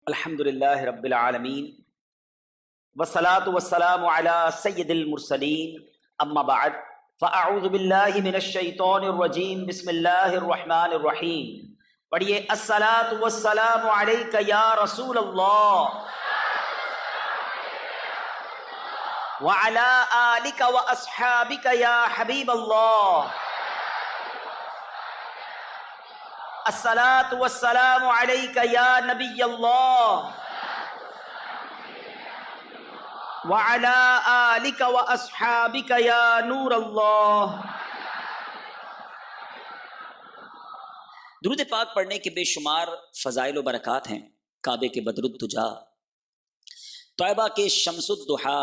الحمد للہ رب العالمین والصلاة والسلام علی سید المرسلین اما بعد فاعوذ باللہ من الشیطان الرجیم بسم اللہ الرحمن الرحیم پڑھیے الصلاة والسلام علیک یا رسول اللہ وعلی آلک واصحابک یا حبیب اللہ الصلاة والسلام علیک یا نبی اللہ وعلی آلک واصحابک یا نور اللہ۔ درود پاک پڑھنے کے بے شمار فضائل و برکات ہیں۔ کعبے کے بدر الدجا، طیبہ کے شمس الضحا،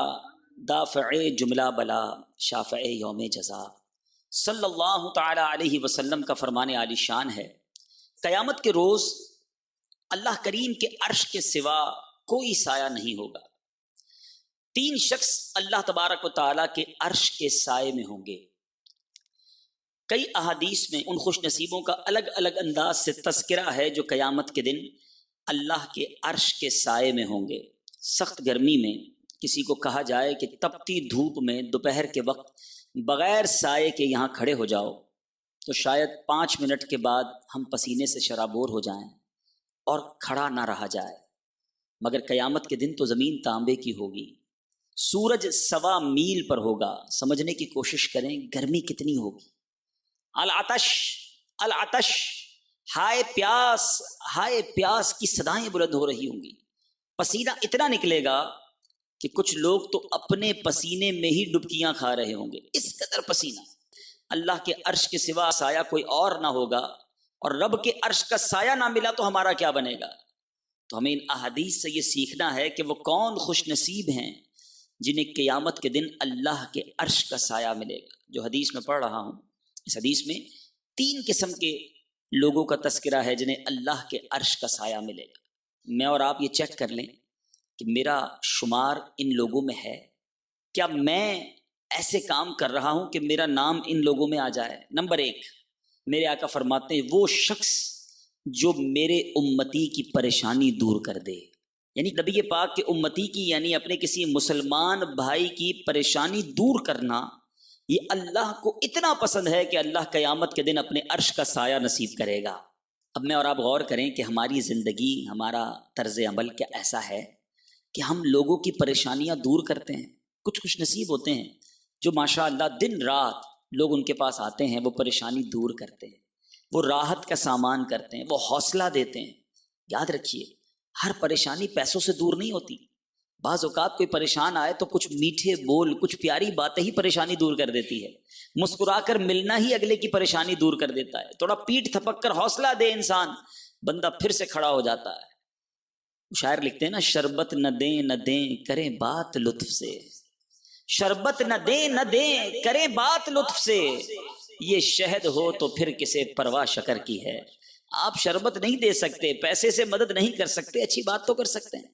دافع جملہ بلا، شافع یوم جزا، صلی اللہ تعالی علیہ وسلم کا فرمان عالی شان ہے، قیامت کے روز اللہ کریم کے عرش کے سوا کوئی سایہ نہیں ہوگا۔ تین شخص اللہ تبارک و تعالیٰ کے عرش کے سائے میں ہوں گے۔ کئی احادیث میں ان خوش نصیبوں کا الگ الگ انداز سے تذکرہ ہے جو قیامت کے دن اللہ کے عرش کے سائے میں ہوں گے۔ سخت گرمی میں کسی کو کہا جائے کہ تپتی دھوپ میں دوپہر کے وقت بغیر سائے کے یہاں کھڑے ہو جاؤ، تو شاید 5 منٹ کے بعد ہم پسینے سے شرابور ہو جائیں اور کھڑا نہ رہا جائے۔ مگر قیامت کے دن تو زمین تانبے کی ہوگی، سورج 1.25 میل پر ہوگا۔ سمجھنے کی کوشش کریں گرمی کتنی ہوگی۔ العطش العطش، ہائے پیاس، ہائے پیاس کی صدائیں بلند ہو رہی ہوں گی۔ پسینہ اتنا نکلے گا کہ کچھ لوگ تو اپنے پسینے میں ہی ڈبکیاں کھا رہے ہوں گے، اس قدر پسینہ۔ اللہ کے عرش کے سوا سایہ کوئی اور نہ ہوگا، اور رب کے عرش کا سایہ نہ ملا تو ہمارا کیا بنے گا؟ تو ہمیں ان احادیث سے یہ سیکھنا ہے کہ وہ کون خوش نصیب ہیں جنہیں قیامت کے دن اللہ کے عرش کا سایہ ملے گا۔ جو حدیث میں پڑھ رہا ہوں، اس حدیث میں 3 قسم کے لوگوں کا تذکرہ ہے جنہیں اللہ کے عرش کا سایہ ملے گا۔ میں اور آپ یہ چیک کر لیں کہ میرا شمار ان لوگوں میں ہے۔ کیا میں ایسے کام کر رہا ہوں کہ میرا نام ان لوگوں میں آ جائے؟ نمبر 1، میرے آقا فرماتے ہیں وہ شخص جو میرے امتی کی پریشانی دور کر دے، یعنی نبی پاک کے امتی کی، یعنی اپنے کسی مسلمان بھائی کی پریشانی دور کرنا، یہ اللہ کو اتنا پسند ہے کہ اللہ قیامت کے دن اپنے عرش کا سایہ نصیب کرے گا۔ اب میں اور آپ غور کریں کہ ہماری زندگی، ہمارا طرز عمل کیا ایسا ہے کہ ہم لوگوں کی پریشانیاں دور کرتے ہیں؟ کچھ خوش نصیب ہوتے ہیں جو ماشاء اللہ دن رات لوگ ان کے پاس آتے ہیں، وہ پریشانی دور کرتے ہیں، وہ راحت کا سامان کرتے ہیں، وہ حوصلہ دیتے ہیں۔ یاد رکھیے، ہر پریشانی پیسوں سے دور نہیں ہوتی۔ بعض اوقات کوئی پریشان آئے تو کچھ میٹھے بول، کچھ پیاری باتیں ہی پریشانی دور کر دیتی ہے۔ مسکرا کر ملنا ہی اگلے کی پریشانی دور کر دیتا ہے۔ تھوڑا پیٹھ تھپک کر حوصلہ دے انسان، بندہ پھر سے کھڑا ہو جاتا ہے۔ شاعر لکھتے ہیں نا، شربت نہ دیں نہ دیں کریں بات لطف سے، شربت نہ دیں نہ دیں کریں بات لطف سے، یہ شہد ہو تو پھر کسے پرواہ شکر کی ہے۔ آپ شربت نہیں دے سکتے، پیسے سے مدد نہیں کر سکتے، اچھی بات تو کر سکتے ہیں۔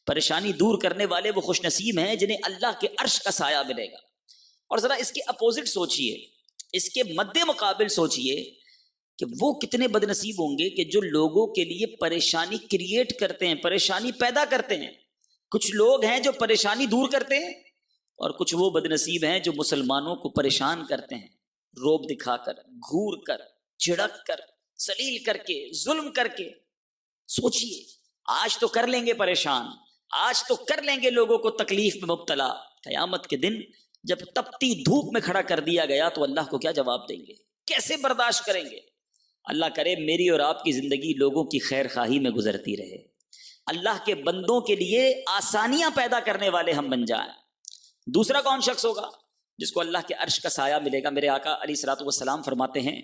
پریشانی دور کرنے والے وہ خوش نصیب ہیں جنہیں اللہ کے عرش کا سایہ ملے گا۔ اور ذرا اس کے اپوزٹ سوچئے، اس کے مد مقابل سوچئے کہ وہ کتنے بد نصیب ہوں گے کہ جو لوگوں کے لیے پریشانی کریٹ کرتے ہیں، پریشانی پیدا کرتے ہیں۔ کچھ لوگ ہیں جو پریشانی دور کرتے ہیں، اور کچھ وہ بد نصیب ہیں جو مسلمانوں کو پریشان کرتے ہیں، روب دکھا کر، گھور کر، جھڑک کر، سلیل کر کے، ظلم کر کے۔ سوچئے، آج تو کر لیں گے پریشان، آج تو کر لیں گے لوگوں کو تکلیف میں مبتلا، قیامت کے دن جب تپتی دھوپ میں کھڑا کر دیا گیا تو اللہ کو کیا جواب دیں گے؟ کیسے برداشت کریں گے؟ اللہ کرے میری اور آپ کی زندگی لوگوں کی خیر خواہی میں گزرتی رہے، اللہ کے بندوں کے لیے آسانیاں پیدا کرنے والے ہم بن جائیں۔ دوسرا کون شخص ہوگا جس کو اللہ کے عرش کا سایہ ملے گا؟ میرے آقا علیہ الصلوۃ والسلام فرماتے ہیں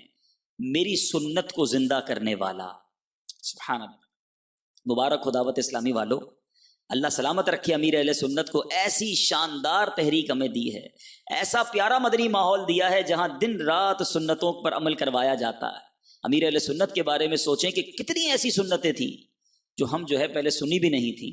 میری سنت کو زندہ کرنے والا۔ سبحان اللہ، مبارک ہو دعوت اسلامی والو، اللہ سلامت رکھے امیر اہل سنت کو، ایسی شاندار تحریک ہمیں دی ہے، ایسا پیارا مدنی ماحول دیا ہے جہاں دن رات سنتوں پر عمل کروایا جاتا ہے۔ امیر اہل سنت کے بارے میں سوچیں کہ کتنی ایسی سنتیں تھیں جو ہم پہلے سنی بھی نہیں تھی۔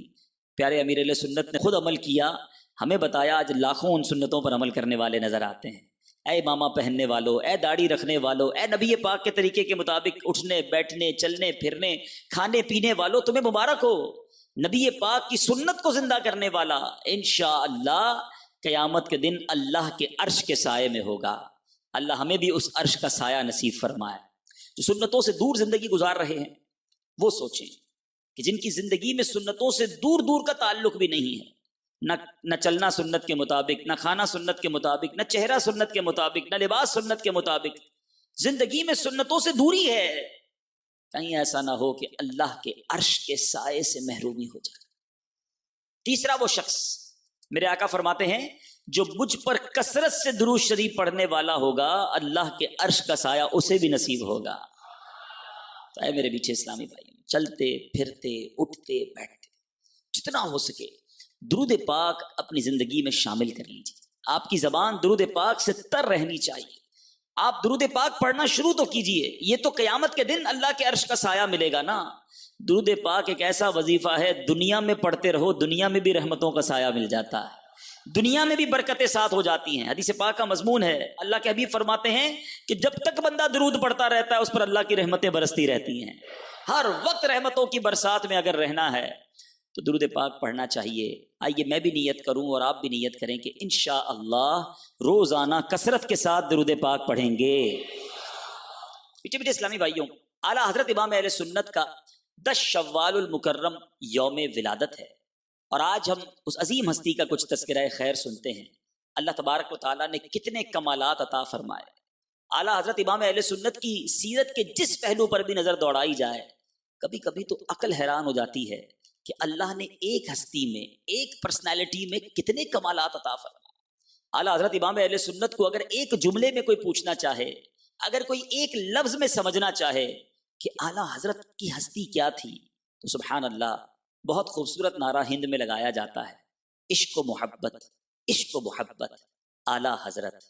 پیارے امیر اہل سنت نے خود عمل کیا، ہمیں بتایا، آج لاکھوں ان سنتوں پر عمل کرنے والے نظر آتے ہیں۔ اے امامہ پہننے والو، اے داڑھی رکھنے والو، اے نبی پاک کے طریقے کے مطابق اٹھنے بیٹھنے چلنے پھرنے کھانے پینے والو، تمہیں مبارک ہو۔ نبی پاک کی سنت کو زندہ کرنے والا انشاءاللہ قیامت کے دن اللہ کے عرش کے سائے میں ہوگا. اللہ ہمیں بھی اس عرش کا سایہ نصیب فرمائے. جو سنتوں سے دور زندگی گزار رہے ہیں وہ سوچیں کہ جن کی زندگی میں سنتوں سے دور دور کا تعلق بھی نہیں ہے، نہ چلنا سنت کے مطابق، نہ کھانا سنت کے مطابق، نہ چہرہ سنت کے مطابق، نہ لباس سنت کے مطابق، زندگی میں سنتوں سے دوری ہے، کہیں ایسا نہ ہو کہ اللہ کے عرش کے سائے سے محرومی ہو جائے. تیسرا وہ شخص، میرے آقا فرماتے ہیں جو مجھ پر کثرت سے درود شریف پڑھنے والا ہوگا اللہ کے عرش کا سایہ اسے بھی نصیب ہوگا. تو اے میرے پیچھے اسلامی بھائی، چلتے پھرتے اٹھتے بیٹھتے جتنا ہو سکے درود پاک اپنی زندگی میں شامل کر لیجیے. آپ کی زبان درود پاک سے تر رہنی چاہیے. آپ درود پاک پڑھنا شروع تو کیجئے، یہ تو قیامت کے دن اللہ کے عرش کا سایہ ملے گا نا. درود پاک ایک ایسا وظیفہ ہے، دنیا میں پڑھتے رہو دنیا میں بھی رحمتوں کا سایہ مل جاتا ہے، دنیا میں بھی برکتیں ساتھ ہو جاتی ہیں. حدیث پاک کا مضمون ہے، اللہ کے حبیب فرماتے ہیں کہ جب تک بندہ درود پڑھتا رہتا ہے اس پر اللہ کی رحمتیں برستی رہتی ہیں. ہر وقت رحمتوں کی برسات میں اگر رہنا ہے تو درود پاک پڑھنا چاہیے. آئیے میں بھی نیت کروں اور آپ بھی نیت کریں کہ انشاءاللہ روزانہ کثرت کے ساتھ درود پاک پڑھیں گے. بیٹے اسلامی بھائیوں، اعلیٰ حضرت امام اہل سنت کا 10 شوال المکرم یوم ولادت ہے، اور آج ہم اس عظیم ہستی کا کچھ تذکرہ خیر سنتے ہیں. اللہ تبارک و تعالیٰ نے کتنے کمالات عطا فرمائے. اعلیٰ حضرت امام اہل سنت کی سیرت کے جس پہلو پر بھی نظر دوڑائی جائے کبھی کبھی تو عقل حیران ہو جاتی ہے کہ اللہ نے ایک ہستی میں، ایک پرسنالٹی میں کتنے کمالات عطا فرمائے. اعلیٰ حضرت امام اہل سنت کو اگر ایک جملے میں کوئی پوچھنا چاہے، اگر کوئی ایک لفظ میں سمجھنا چاہے کہ اعلیٰ حضرت کی ہستی کیا تھی، تو سبحان اللہ بہت خوبصورت نعرہ ہند میں لگایا جاتا ہے، عشق و محبت، عشق و محبت، اعلیٰ حضرت،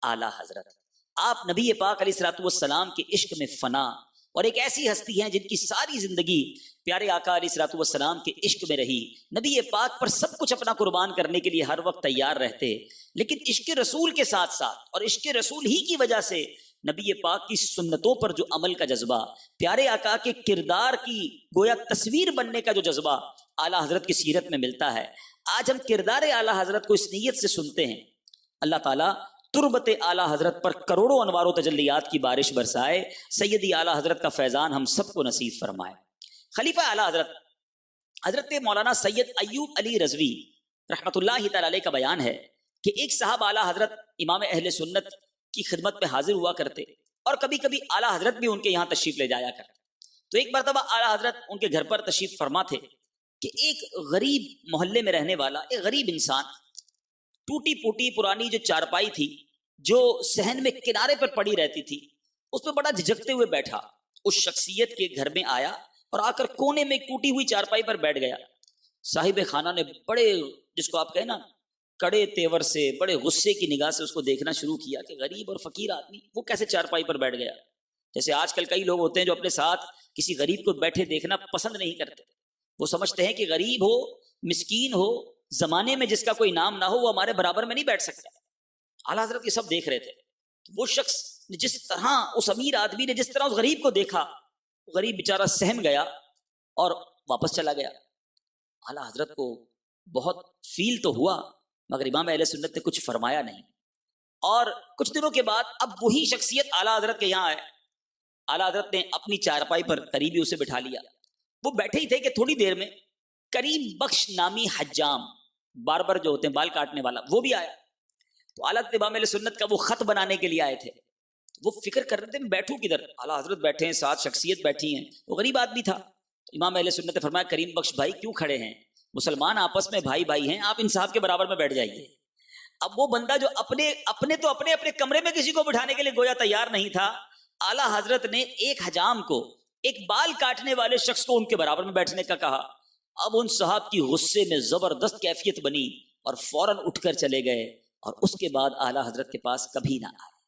اعلیٰ حضرت. آپ نبی پاک علیہ الصلوۃ والسلام کے عشق میں فنا، اور ایک ایسی ہستی ہیں جن کی ساری زندگی پیارے آقا علیہ الصلوۃ والسلام کے عشق میں رہی. نبی پاک پر سب کچھ اپنا قربان کرنے کے لیے ہر وقت تیار رہتے، لیکن عشق رسول کے ساتھ ساتھ اور عشق رسول ہی کی وجہ سے نبی پاک کی سنتوں پر جو عمل کا جذبہ، پیارے آقا کے کردار کی گویا تصویر بننے کا جو جذبہ اعلیٰ حضرت کی سیرت میں ملتا ہے، آج ہم کردار اعلیٰ حضرت کو اس نیت سے سنتے ہیں. اللہ تعالیٰ تربت اعلیٰ حضرت پر کروڑوں انوار و تجلیات کی بارش برسائے. سیدی اعلیٰ حضرت کا فیضان ہم سب کو نصیب فرمائے. خلیفہ اعلیٰ حضرت حضرت مولانا سید ایوب علی رضوی رحمۃ اللہ تعالی علیہ کا بیان ہے کہ ایک صاحب اعلیٰ حضرت امام اہل سنت کی خدمت میں حاضر ہوا کرتے، اور کبھی کبھی اعلیٰ حضرت بھی ان کے یہاں تشریف لے جایا کرتے. تو ایک مرتبہ اعلیٰ حضرت ان کے گھر پر تشریف فرما تھے کہ ایک غریب محلے میں رہنے والا ایک غریب انسان ٹوٹی پوٹی پرانی جو چارپائی تھی جو صحن میں کنارے پر پڑی رہتی تھی، اس پہ بڑا جھجکتے ہوئے بیٹھا. اس شخصیت کے گھر میں آیا اور آ کر کونے میں ٹوٹی ہوئی چارپائی پر بیٹھ گیا. صاحب خانہ نے بڑے، جس کو آپ کہیں نا کڑے تیور سے، بڑے غصے کی نگاہ سے اس کو دیکھنا شروع کیا کہ غریب اور فقیر آدمی وہ کیسے چارپائی پر بیٹھ گیا. جیسے آج کل کئی لوگ ہوتے ہیں جو اپنے ساتھ کسی غریب کو بیٹھے دیکھنا پسند نہیں کرتے. وہ سمجھتے ہیں کہ غریب ہو، مسکین ہو، زمانے میں جس کا کوئی نام نہ ہو وہ ہمارے برابر میں نہیں بیٹھ سکتا. اعلیٰ حضرت یہ سب دیکھ رہے تھے. وہ شخص جس طرح اس امیر آدمی نے جس طرح اس غریب کو دیکھا، غریب بیچارہ سہم گیا اور واپس چلا گیا. اعلیٰ حضرت کو بہت فیل تو ہوا مگر امام اہل سنت نے کچھ فرمایا نہیں. اور کچھ دنوں کے بعد اب وہی شخصیت اعلیٰ حضرت کے یہاں آئے. اعلیٰ حضرت نے اپنی چارپائی پر قریبی اسے بٹھا لیا. وہ بیٹھے ہی تھے کہ تھوڑی دیر میں کریم بخش نامی حجام، باربر جو ہوتے ہیں بال کاٹنے والا، وہ بھی آیا. تو اعلیٰ امام اہل سنت کا وہ خط بنانے کے لیے آئے تھے. وہ فکر کر رہے تھے میں بیٹھوں کدھر، اعلیٰ حضرت بیٹھے ہیں، ساتھ شخصیت بیٹھی ہیں. وہ غریب آدمی تھا. امام اہل سنت نے فرمایا کریم بخش بھائی کیوں کھڑے ہیں، مسلمان آپس میں بھائی بھائی ہیں، آپ انصاف کے برابر میں بیٹھ جائیے. اب وہ بندہ جو اپنے کمرے میں کسی کو بٹھانے کے لیے گویا تیار نہیں تھا، اعلیٰ حضرت نے ایک حجام کو، ایک بال کاٹنے والے شخص کو ان کے برابر میں بیٹھنے کا کہا. اب ان صاحب کی غصے میں زبردست کیفیت بنی اور فوراً اٹھ کر چلے گئے، اور اس کے بعد اعلیٰ حضرت کے پاس کبھی نہ آئے.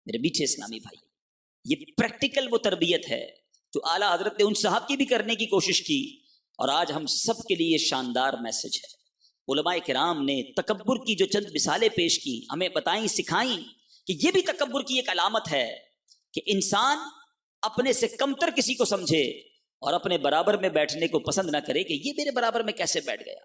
میرے میٹھے اسلامی بھائی، یہ پریکٹیکل وہ تربیت ہے جو اعلیٰ حضرت نے ان صاحب کی بھی کرنے کی کوشش کی، اور آج ہم سب کے لیے شاندار میسج ہے. علماء کرام نے تکبر کی جو چند مثالیں پیش کی، ہمیں بتائیں، سکھائیں کہ یہ بھی تکبر کی ایک علامت ہے کہ انسان اپنے سے کمتر کسی کو سمجھے اور اپنے برابر میں بیٹھنے کو پسند نہ کرے کہ یہ میرے برابر میں کیسے بیٹھ گیا۔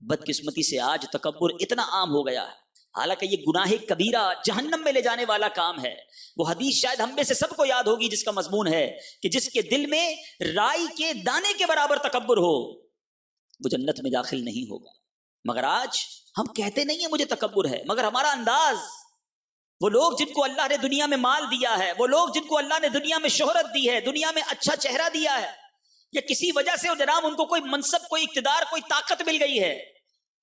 بدقسمتی سے آج تکبر اتنا عام ہو گیا ہے، حالانکہ یہ گناہ کبیرہ جہنم میں لے جانے والا کام ہے۔ وہ حدیث شاید ہم میں سے سب کو یاد ہوگی جس کا مضمون ہے کہ جس کے دل میں رائی کے دانے کے برابر تکبر ہو وہ جنت میں داخل نہیں ہوگا۔ مگر آج ہم کہتے نہیں ہیں مجھے تکبر ہے، مگر ہمارا انداز، وہ لوگ جن کو اللہ نے دنیا میں مال دیا ہے، وہ لوگ جن کو اللہ نے دنیا میں شہرت دی ہے، دنیا میں اچھا چہرہ دیا ہے، یا کسی وجہ سے جناب ان کو کوئی منصب، کوئی اقتدار، کوئی طاقت مل گئی ہے،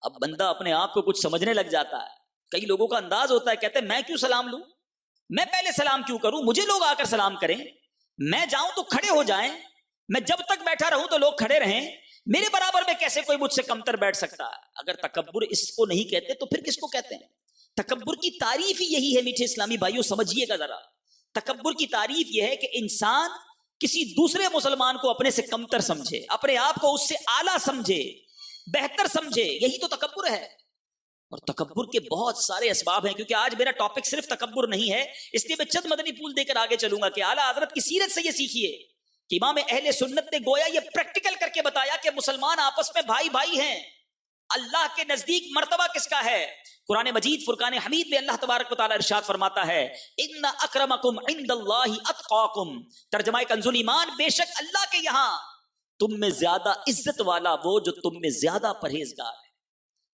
اب بندہ اپنے آپ کو کچھ سمجھنے لگ جاتا ہے۔ کئی لوگوں کا انداز ہوتا ہے، کہتے ہیں میں کیوں سلام لوں، میں پہلے سلام کیوں کروں، مجھے لوگ آ کر سلام کریں، میں جاؤں تو کھڑے ہو جائیں، میں جب تک بیٹھا رہوں تو لوگ کھڑے رہیں، میرے برابر میں کیسے کوئی مجھ سے کمتر بیٹھ سکتا ہے۔ اگر تکبر اس کو نہیں کہتے تو پھر کس کو کہتے ہیں؟ تکبر کی تعریف ہی یہی ہے میٹھے اسلامی بھائیوں، سمجھیے گا ذرا۔ تکبر کی تعریف یہ ہے کہ انسان کسی دوسرے مسلمان کو اپنے سے کمتر سمجھے، اپنے آپ کو اس سے اعلیٰ سمجھے، بہتر سمجھے، یہی تو تکبر ہے۔ اور تکبر کے بہت سارے اسباب ہیں، کیونکہ آج میرا ٹاپک صرف تکبر نہیں ہے، اس لیے میں چند مدنی پھول دے کر آگے چلوں گا کہ اعلیٰ حضرت کی سیرت سے یہ سیکھیے کہ امام اہل سنت نے گویا یہ پریکٹیکل کر کے بتایا کہ مسلمان آپس میں بھائی بھائی ہیں۔ اللہ کے نزدیک مرتبہ کس کا ہے؟ قرآن مجید فرقان حمید میں اللہ تبارک و تعالیٰ ارشاد فرماتا ہے ان اکرمکم عند اللہ اتقاکم، ترجمہ کنز ایمان، بے شک اللہ کے یہاں تم میں زیادہ عزت والا وہ جو تم میں زیادہ پرہیزگار ہے۔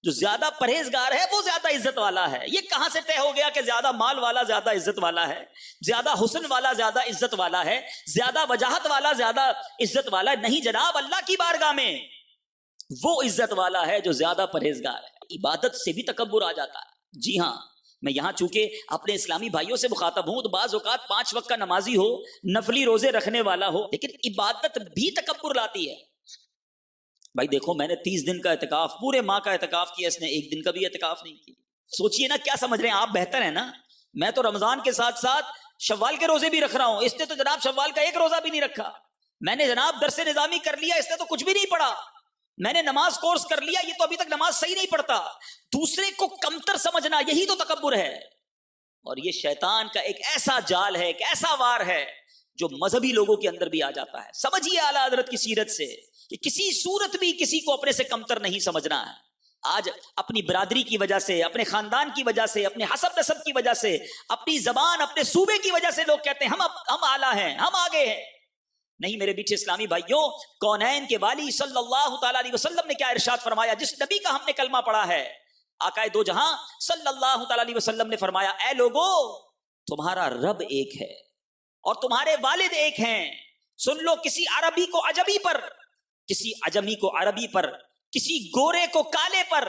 جو زیادہ پرہیزگار ہے وہ زیادہ عزت والا ہے۔ یہ کہاں سے طے ہو گیا کہ زیادہ مال والا زیادہ عزت والا ہے، زیادہ حسن والا زیادہ عزت والا ہے، زیادہ وجاہت والا زیادہ عزت والا ہے؟ نہیں جناب، اللہ کی بارگاہ میں وہ عزت والا ہے جو زیادہ پرہیزگار ہے۔ عبادت سے بھی تکبر آ جاتا ہے۔ جی ہاں، میں یہاں چونکہ اپنے اسلامی بھائیوں سے مخاطب ہوں تو بعض اوقات 5 وقت کا نمازی ہو، نفلی روزے رکھنے والا ہو، لیکن عبادت بھی تکبر لاتی ہے۔ بھائی دیکھو، میں نے 30 دن کا اعتکاف، پورے ماہ کا اعتکاف کیا، اس نے 1 دن کا بھی اعتکاف نہیں کیا۔ سوچئے نا، کیا سمجھ رہے ہیں آپ؟ بہتر ہے نا، میں تو رمضان کے ساتھ ساتھ شوال کے روزے بھی رکھ رہا ہوں، اس نے تو جناب شوال کا 1 روزہ بھی نہیں رکھا۔ میں نے جناب درس نظامی کر لیا، اس نے تو کچھ بھی نہیں پڑھا۔ میں نے نماز کورس کر لیا، یہ تو ابھی تک نماز صحیح نہیں پڑھتا۔ دوسرے کو کمتر سمجھنا، یہی تو تکبر ہے۔ اور یہ شیطان کا ایک ایسا جال ہے، ایک ایسا وار ہے جو مذہبی لوگوں کے اندر بھی آ جاتا ہے۔ سمجھیے اعلیٰ حضرت کی سیرت سے کہ کسی صورت بھی کسی کو اپنے سے کمتر نہیں سمجھنا ہے۔ آج اپنی برادری کی وجہ سے، اپنے خاندان کی وجہ سے، اپنے حسب نسب کی وجہ سے، اپنی زبان، اپنے صوبے کی وجہ سے لوگ کہتے ہیں ہم اعلیٰ ہیں، ہم آگے ہیں۔ نہیں میرے میٹھے اسلامی بھائیوں، کونین کے والی صلی اللہ تعالی علیہ وسلم نے کیا ارشاد فرمایا؟ جس نبی کا ہم نے کلمہ پڑھا ہے، آقائے دو جہاں صلی اللہ تعالی علیہ وسلم نے فرمایا، اے لوگو، تمہارا رب ایک ہے اور تمہارے والد ایک ہیں۔ سن لو، کسی عربی کو عجمی پر، کسی عجمی کو عربی پر، کسی گورے کو کالے پر،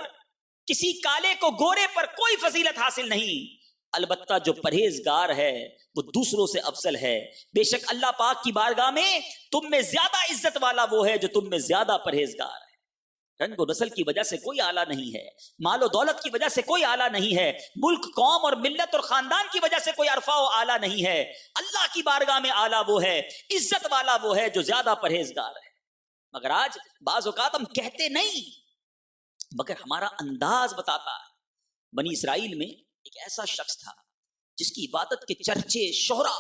کسی کالے کو گورے پر کوئی فضیلت حاصل نہیں، البتہ جو پرہیزگار ہے وہ دوسروں سے افضل ہے۔ بے شک اللہ پاک کی بارگاہ میں تم میں زیادہ عزت والا وہ ہے جو تم میں زیادہ پرہیزگار ہے۔ رنگ و نسل کی وجہ سے کوئی اعلیٰ نہیں ہے، مال و دولت کی وجہ سے کوئی اعلیٰ نہیں ہے، ملک، قوم اور ملت اور خاندان کی وجہ سے کوئی عرفہ و اعلیٰ نہیں ہے۔ اللہ کی بارگاہ میں اعلیٰ وہ ہے، عزت والا وہ ہے جو زیادہ پرہیزگار ہے۔ مگر آج بعض اوقات ہم کہتے نہیں، مگر ہمارا انداز بتاتا ہے۔ بنی اسرائیل میں ایک ایسا شخص تھا جس کی عبادت کے چرچے، شہرہ،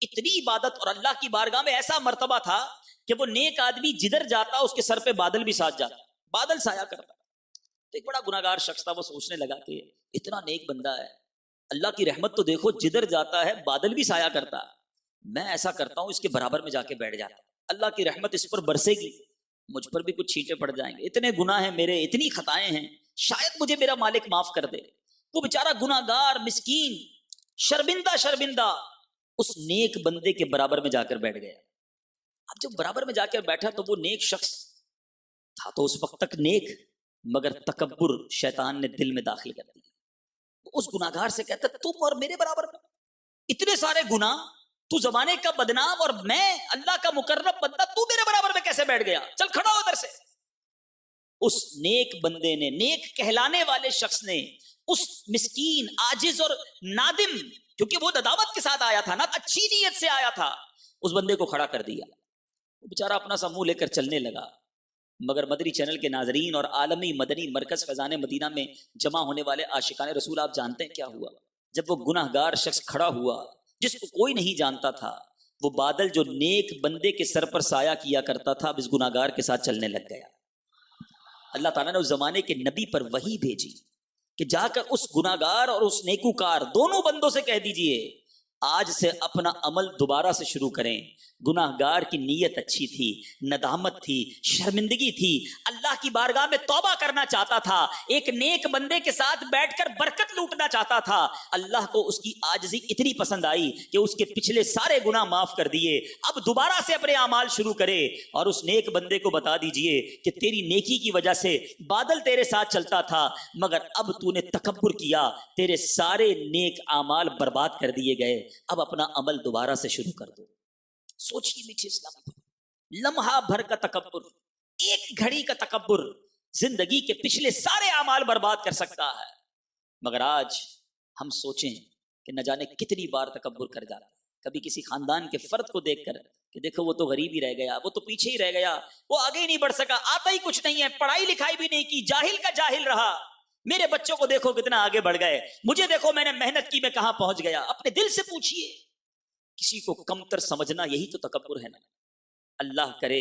اتنی عبادت اور اللہ کی بارگاہ میں ایسا مرتبہ تھا کہ وہ نیک آدمی جدھر جاتا اس کے سر پہ بادل بھی ساتھ جاتا، بادل سایہ کرتا۔ تو ایک بڑا گناہگار شخص تھا، وہ سوچنے لگا کہ اتنا نیک بندہ ہے، اللہ کی رحمت تو دیکھو، جدھر جاتا ہے بادل بھی سایہ کرتا، میں ایسا کرتا ہوں اس کے برابر میں جا کے بیٹھ جاتا، اللہ کی رحمت اس پر برسے گی، مجھ پر بھی کچھ چھینٹے پڑ جائیں گے، اتنے گناہ ہیں میرے، اتنی خطائیں ہیں، شاید مجھے میرا مالک معاف کر دے۔ وہ بیچارہ گناہگار، مسکین، شرمندہ اس نیک بندے کے برابر میں جا کر بیٹھ گیا۔ اب جب برابر میں جا کر بیٹھا تو وہ نیک شخص تھا تو اس وقت تک نیک، مگر تکبر شیطان نے دل میں داخل کر دیا۔ اس گناہگار سے کہتا، تم اور میرے برابر میں اتنے سارے گناہ، تو زمانے کا بدنام اور میں اللہ کا مقرب بندہ، تو میرے برابر میں کیسے بیٹھ گیا؟ چل کھڑا ہو ادھر سے۔ اس نیک بندے نے، نیک کہلانے والے شخص نے اس مسکین، عاجز اور نادم، کیونکہ وہ ندامت کے ساتھ آیا تھا نا، اچھی نیت سے آیا تھا، اس بندے کو کھڑا کر دیا۔ وہ بیچارہ اپنا سا منہ لے کر چلنے لگا۔ مگر مدنی چینل کے ناظرین اور عالمی مدنی مرکز فیضان مدینہ میں جمع ہونے والے عاشقان رسول، آپ جانتے ہیں کیا ہوا؟ جب وہ گناہگار شخص کھڑا ہوا جس کو کوئی نہیں جانتا تھا، وہ بادل جو نیک بندے کے سر پر سایہ کیا کرتا تھا اب اس گناہگار کے ساتھ چلنے لگ گیا. اللہ تعالیٰ نے اس زمانے کے نبی پر وحی بھیجی کہ جا کر اس گناہگار اور اس نیکوکار دونوں بندوں سے کہہ دیجئے آج سے اپنا عمل دوبارہ سے شروع کریں. گناہگار کی نیت اچھی تھی، ندامت تھی، شرمندگی تھی، اللہ کی بارگاہ میں توبہ کرنا چاہتا تھا، ایک نیک بندے کے ساتھ بیٹھ کر برکت لوٹنا چاہتا تھا. اللہ کو اس کی عاجزی اتنی پسند آئی کہ اس کے پچھلے سارے گناہ معاف کر دیے. اب دوبارہ سے اپنے اعمال شروع کرے اور اس نیک بندے کو بتا دیجئے کہ تیری نیکی کی وجہ سے بادل تیرے ساتھ چلتا تھا، مگر اب تو نے تکبر کیا، تیرے سارے نیک اعمال برباد کر دیے گئے. اب اپنا عمل دوبارہ سے شروع کر دو. سوچیے میٹھے اسلام، لمحہ بھر کا تکبر، ایک گھڑی کا تکبر زندگی کے پچھلے سارے اعمال برباد کر سکتا ہے. مگر آج ہم سوچیں کہ نہ جانے کتنی بار تکبر کر جاتا ہے. کبھی کسی خاندان کے فرد کو دیکھ کر کہ دیکھو وہ تو غریب ہی رہ گیا، وہ تو پیچھے ہی رہ گیا، وہ آگے ہی نہیں بڑھ سکا، آتا ہی کچھ نہیں ہے، پڑھائی لکھائی بھی نہیں کی، جاہل کا جاہل رہا. میرے بچوں کو دیکھو کتنا آگے بڑھ گئے، مجھے دیکھو میں نے محنت کی میں کہاں پہنچ گیا. اپنے دل سے پوچھئے، کسی کو کمتر سمجھنا یہی تو تکبر ہے نا. اللہ کرے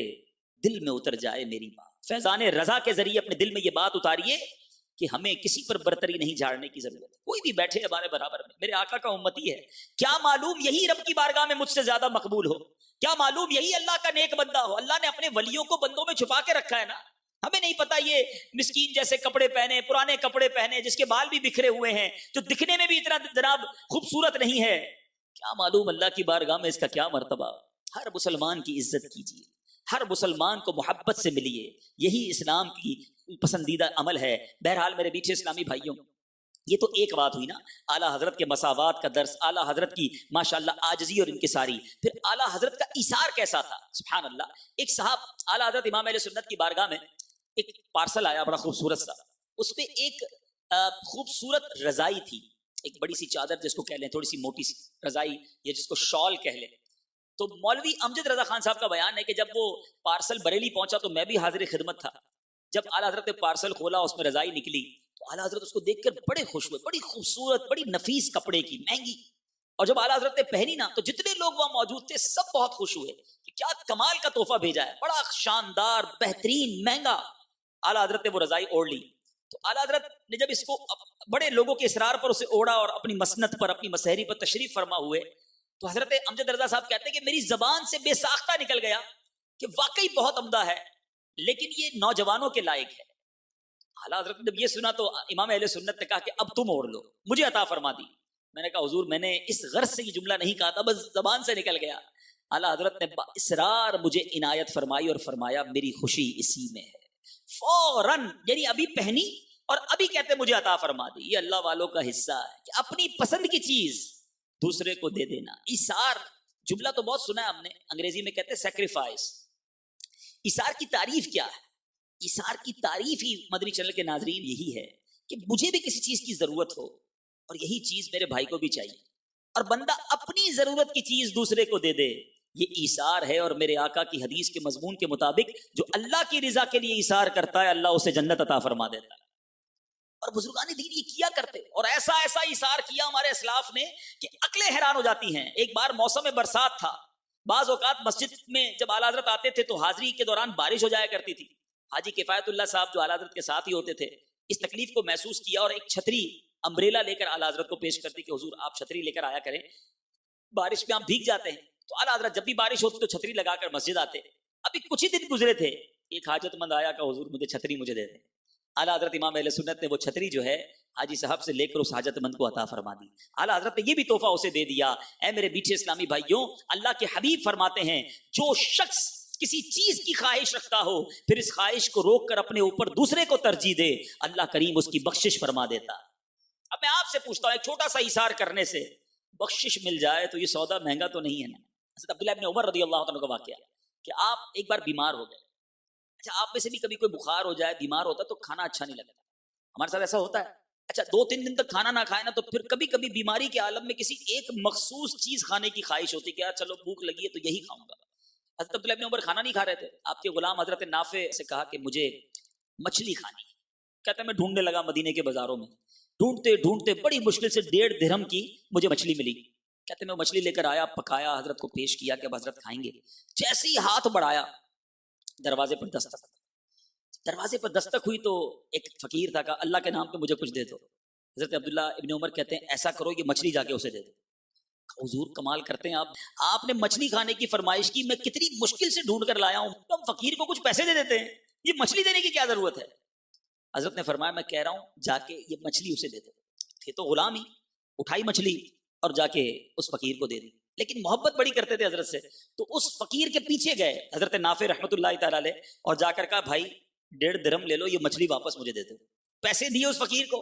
دل میں اتر جائے میری بات. فیضان رضا کے ذریعے اپنے دل میں یہ بات اتاریے کہ ہمیں کسی پر برتری نہیں جھاڑنے کی ضرورت ہے. کوئی بھی بیٹھے ہمارے برابر میں میرے آقا کا امتی ہے، کیا معلوم یہی رب کی بارگاہ میں مجھ سے زیادہ مقبول ہو، کیا معلوم یہی اللہ کا نیک بندہ ہو. اللہ نے اپنے ولیوں کو بندوں میں چھپا کے رکھا ہے نا. ہمیں نہیں پتا یہ مسکین جیسے کپڑے پہنے، پرانے کپڑے پہنے، جس کے بال بھی بکھرے ہوئے ہیں، جو دکھنے میں بھی اتنا جناب خوبصورت نہیں ہے، کیا معلوم اللہ کی بارگاہ میں اس کا کیا مرتبہ. ہر مسلمان کی عزت کیجیے، ہر مسلمان کو محبت سے ملیے، یہی اسلام کی پسندیدہ عمل ہے. بہرحال میرے میٹھے اسلامی بھائیوں، یہ تو ایک بات ہوئی نا، اعلیٰ حضرت کے مساوات کا درس، اعلیٰ حضرت کی ماشاءاللہ عاجزی اور انکساری. پھر اعلیٰ حضرت کا ایثار کیسا تھا، سبحان اللہ. ایک صاحب اعلیٰ حضرت امام اہل سنت کی بارگاہ میں ایک پارسل آیا بڑا خوبصورت سا، اس پہ ایک خوبصورت رضائی تھی، ایک بڑی سی چادر جس کو کہہ لیں، تھوڑی سی موٹی سی رضائی یا جس کو شال کہہ لیں. تو مولوی امجد رضا خان صاحب کا بیان ہے کہ جب وہ پارسل بریلی پہنچا تو میں بھی حاضر خدمت تھا. جب اعلیٰ حضرت نے پارسل کھولا، اس میں رضائی نکلی تو اعلیٰ حضرت اس کو دیکھ کر بڑے خوش ہوئے، بڑی خوبصورت، بڑی نفیس کپڑے کی، مہنگی. اور جب اعلیٰ حضرت نے پہنی نا تو جتنے لوگ وہاں موجود تھے سب بہت خوش ہوئے کہ کیا کمال کا تحفہ بھیجا ہے، بڑا شاندار، بہترین، مہنگا. اعلیٰ حضرت نے وہ رضائی اوڑھ لی. تو اعلیٰ حضرت نے جب اس کو بڑے لوگوں کے اصرار پر اسے اوڑھا اور اپنی مسند پر، اپنی مسحری پر تشریف فرما ہوئے، تو حضرت امجد رضا صاحب کہتے ہیں کہ میری زبان سے بے ساختہ نکل گیا کہ واقعی بہت عمدہ ہے، لیکن یہ نوجوانوں کے لائق ہے. اعلیٰ حضرت نے جب یہ سنا تو امام اہل سنت نے کہا کہ اب تم اوڑھ لو، مجھے عطا فرما دی. میں نے کہا حضور میں نے اس غرض سے یہ جملہ نہیں کہا تھا، بس زبان سے نکل گیا. اعلیٰ حضرت نے اصرار مجھے عنایت فرمائی اور فرمایا میری خوشی اسی میں ہے. فوراً، یعنی ابھی پہنی اور ابھی کہتے مجھے عطا فرما دی. یہ اللہ والوں کا حصہ ہے کہ اپنی پسند کی چیز دوسرے کو دے دینا. ایثار جملہ تو بہت سنا ہے ہم نے، انگریزی میں کہتے ہیں سیکریفائس. ایثار کی تعریف کیا ہے؟ ایثار کی تعریف ہی مدنی چینل کے ناظرین یہی ہے کہ مجھے بھی کسی چیز کی ضرورت ہو اور یہی چیز میرے بھائی کو بھی چاہیے، اور بندہ اپنی ضرورت کی چیز دوسرے کو دے دے، یہ ایثار ہے. اور میرے آقا کی حدیث کے مضمون کے مطابق جو اللہ کی رضا کے لیے ایثار کرتا ہے اللہ اسے جنت عطا فرما دیتا ہے. اور بزرگان دین یہ کیا کرتے، اور ایسا ایسا ایثار کیا ہمارے اسلاف نے کہ عقلیں حیران ہو جاتی ہیں. ایک بار موسم برسات تھا، بعض اوقات مسجد میں جب اعلیٰ حضرت آتے تھے تو حاضری کے دوران بارش ہو جایا کرتی تھی. حاجی کفایت اللہ صاحب جو اعلیٰ حضرت کے ساتھ ہی ہوتے تھے اس تکلیف کو محسوس کیا اور ایک چھتری امبریلا لے کر اعلیٰ حضرت کو پیش کرتی کہ حضور آپ چھتری لے کر آیا کریں، بارش میں ہم بھیگ جاتے ہیں. تو اعلیٰ حضرت جب بھی بارش ہوتی تو چھتری لگا کر مسجد آتے. ابھی کچھ ہی دن گزرے تھے، ایک حاجت مند آیا کہ حضور مجھے چھتری مجھے دے دیں. اعلیٰ حضرت امام اہل سنت نے وہ چھتری جو ہے حاجی صاحب سے لے کر اس حاجت مند کو عطا فرما دی. اعلیٰ حضرت نے یہ بھی تحفہ اسے دے دیا. اے میرے میٹھے اسلامی بھائیوں، اللہ کے حبیب فرماتے ہیں جو شخص کسی چیز کی خواہش رکھتا ہو پھر اس خواہش کو روک کر اپنے اوپر دوسرے کو ترجیح دے، اللہ کریم اس کی بخشش فرما دیتا. اب میں آپ سے پوچھتا ہوں، ایک چھوٹا سا ایثار کرنے سے بخشش مل جائے تو یہ سودا مہنگا تو نہیں ہے نا؟ حضرت عبداللہ ابن عمر رضی اللہ عنہ کا واقعہ کہ آپ ایک بار بیمار ہو گئے. اچھا آپ میں سے بھی کبھی کوئی بخار ہو جائے، بیمار ہوتا تو کھانا اچھا نہیں لگتا، ہمارے ساتھ ایسا ہوتا ہے. اچھا 2-3 دن تک کھانا نہ کھائے نا تو پھر کبھی کبھی بیماری کے عالم میں کسی ایک مخصوص چیز کھانے کی خواہش ہوتی کہ یار چلو بھوک لگی ہے تو یہی کھاؤں گا. حضرت عبداللہ ابن عمر کھانا نہیں کھا رہے تھے. آپ کے غلام حضرت نافع سے کہا کہ مجھے مچھلی کھانی ہے. کہتا ہے میں ڈھونڈنے لگا مدینے کے بازاروں میں، ڈھونڈتے ڈھونڈتے بڑی مشکل سے 1.5 درہم کی مجھے مچھلی ملی. کہتے میں مچھلی لے کر آیا, پکایا, حضرت کو پیش کیا کہ اب حضرت کھائیں گے. جیسے ہی ہاتھ بڑھایا دروازے پر دستک, دروازے پر دستک ہوئی تو ایک فقیر تھا, کہا اللہ کے نام پہ مجھے کچھ دے دو. حضرت عبداللہ ابن عمر کہتے ہیں ایسا کرو یہ مچھلی جا کے اسے دے دو. حضور کمال کرتے ہیں, آپ نے مچھلی کھانے کی فرمائش کی, میں کتنی مشکل سے ڈھونڈ کر لایا ہوں, تم فقیر کو کچھ پیسے دے دیتے ہیں, یہ مچھلی دینے کی کیا ضرورت ہے. حضرت نے فرمایا میں کہہ رہا ہوں جا کے یہ مچھلی اسے دے دو. تھے تو غلام ہی, اٹھائی مچھلی اور جا کے اس فقیر کو دے دی. لیکن محبت بڑی کرتے تھے حضرت سے, تو اس فقیر کے پیچھے گئے حضرت نافع رحمۃ اللہ تعالی علیہ, اور جا کر کہا بھائی 1.5 درہم لے لو, یہ مچھلی واپس مجھے دے دو. پیسے دیے اس فقیر کو,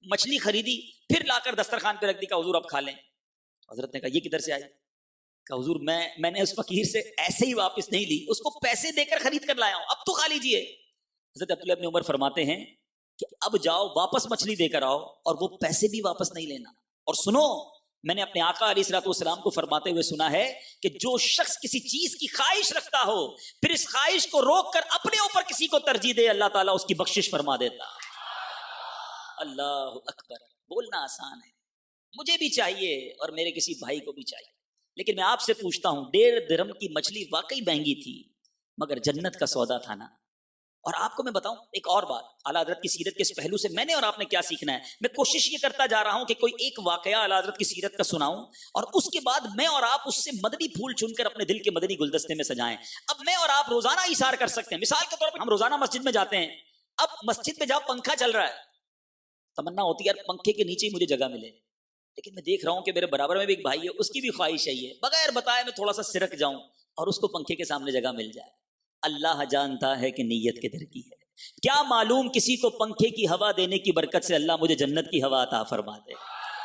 مچھلی خریدی, پھر لا کر دسترخوان پہ رکھ دی, کہا حضور اب کھا لیں. حضرت نے کہا یہ کدھر سے آئی؟ کہا حضور میں نے اس فقیر سے ایسے ہی واپس نہیں لی, اس کو پیسے دے کر خرید کر لایا ہوں, اب تو کھا لیجئے. حضرت عبداللہ ابن عمر فرماتے ہیں کہ اب جاؤ واپس مچھلی دے کر آؤ, اور وہ پیسے بھی واپس نہیں لینا. اور سنو, میں نے اپنے آقا علیہ الصلوۃ والسلام کو فرماتے ہوئے سنا ہے کہ جو شخص کسی چیز کی خواہش رکھتا ہو, پھر اس خواہش کو روک کر اپنے اوپر کسی کو ترجیح دے, اللہ تعالیٰ اس کی بخشش فرما دیتا. اللہ اکبر. بولنا آسان ہے, مجھے بھی چاہیے اور میرے کسی بھائی کو بھی چاہیے, لیکن میں آپ سے پوچھتا ہوں 1.5 درہم کی مچھلی واقعی مہنگی تھی, مگر جنت کا سودا تھا نا. اور آپ کو میں بتاؤں ایک اور بات, اعلیٰ حضرت کی سیرت کے اس پہلو سے میں نے اور آپ نے کیا سیکھنا ہے. میں کوشش یہ کرتا جا رہا ہوں کہ کوئی ایک واقعہ اعلیٰ حضرت کی سیرت کا سناؤں, اور اس کے بعد میں اور آپ اس سے مدنی پھول چن کر اپنے دل کے مدنی گلدستے میں سجائیں. اب میں اور آپ روزانہ ایثار کر سکتے ہیں. مثال کے طور پر ہم روزانہ مسجد میں جاتے ہیں, اب مسجد میں جاؤ پنکھا چل رہا ہے, تمنا ہوتی ہے یار پنکھے کے نیچے ہی مجھے جگہ ملے, لیکن میں دیکھ رہا ہوں کہ میرے برابر میں بھی ایک بھائی ہے, اس کی بھی خواہش ہے بغیر بتائے میں تھوڑا سا سرک جاؤں اور اس کو پنکھے کے سامنے جگہ مل جائے. اللہ جانتا ہے کہ نیت کدھر کی ہے. کیا معلوم کسی کو پنکھے کی ہوا دینے کی برکت سے اللہ مجھے جنت کی ہوا عطا فرما دے.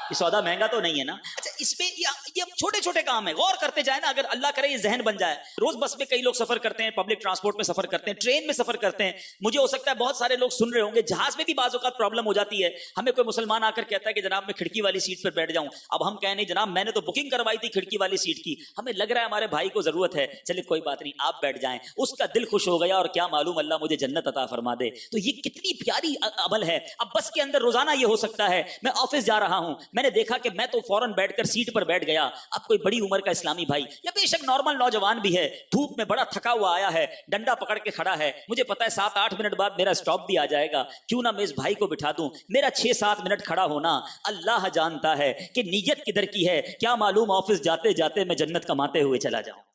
یہ سودا مہنگا تو نہیں ہے نا. اچھا اس پہ یہ چھوٹے چھوٹے کام ہیں, غور کرتے جائیں نا, اگر اللہ کرے یہ ذہن بن جائے. روز بس میں کئی لوگ سفر کرتے ہیں, پبلک ٹرانسپورٹ میں سفر کرتے ہیں, ٹرین میں سفر کرتے ہیں. مجھے ہو سکتا ہے بہت سارے لوگ سن رہے ہوں گے, جہاز میں بھی بعض اوقات پرابلم ہو جاتی ہے. ہمیں کوئی مسلمان آ کر کہتا ہے کہ جناب میں کھڑکی والی سیٹ پر بیٹھ جاؤں, اب ہم کہیں نہیں جناب میں نے تو بکنگ کروائی تھی کھڑکی والی سیٹ کی, ہمیں لگ رہا ہے ہمارے بھائی کو ضرورت ہے, چلے کوئی بات نہیں آپ بیٹھ جائیں. اس کا دل خوش ہو گیا, اور کیا معلوم اللہ مجھے جنت عطا فرما دے. تو یہ کتنی پیاری عمل ہے. اب بس کے اندر روزانہ یہ ہو سکتا ہے, میں آفس جا رہا ہوں, میں نے دیکھا کہ میں تو فوراً بیٹھ کر سیٹ پر بیٹھ گیا. اب کوئی بڑی عمر کا اسلامی بھائی یا بے شک نارمل نوجوان بھی ہے, دھوپ میں بڑا تھکا ہوا آیا ہے, ڈنڈا پکڑ کے کھڑا ہے, مجھے پتا ہے 7-8 منٹ بعد میرا اسٹاپ بھی آ جائے گا, کیوں نہ میں اس بھائی کو بٹھا دوں. میرا 6-7 منٹ کھڑا ہونا اللہ جانتا ہے کہ نیت کدھر کی ہے. کیا معلوم آفس جاتے جاتے میں جنت کماتے ہوئے چلا جاؤں.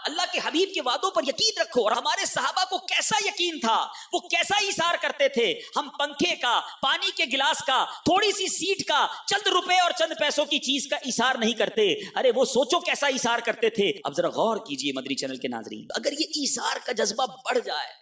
اللہ کے حبیب کے وعدوں پر یقین رکھو. اور ہمارے صحابہ کو کیسا یقین تھا, وہ کیسا ایثار کرتے تھے. ہم پنکھے کا, پانی کے گلاس کا, تھوڑی سی سیٹ کا, چند روپے اور چند پیسوں کی چیز کا ایثار نہیں کرتے. ارے وہ سوچو کیسا ایثار کرتے تھے. اب ذرا غور کیجئے مدنی چینل کے ناظرین, اگر یہ ایثار کا جذبہ بڑھ جائے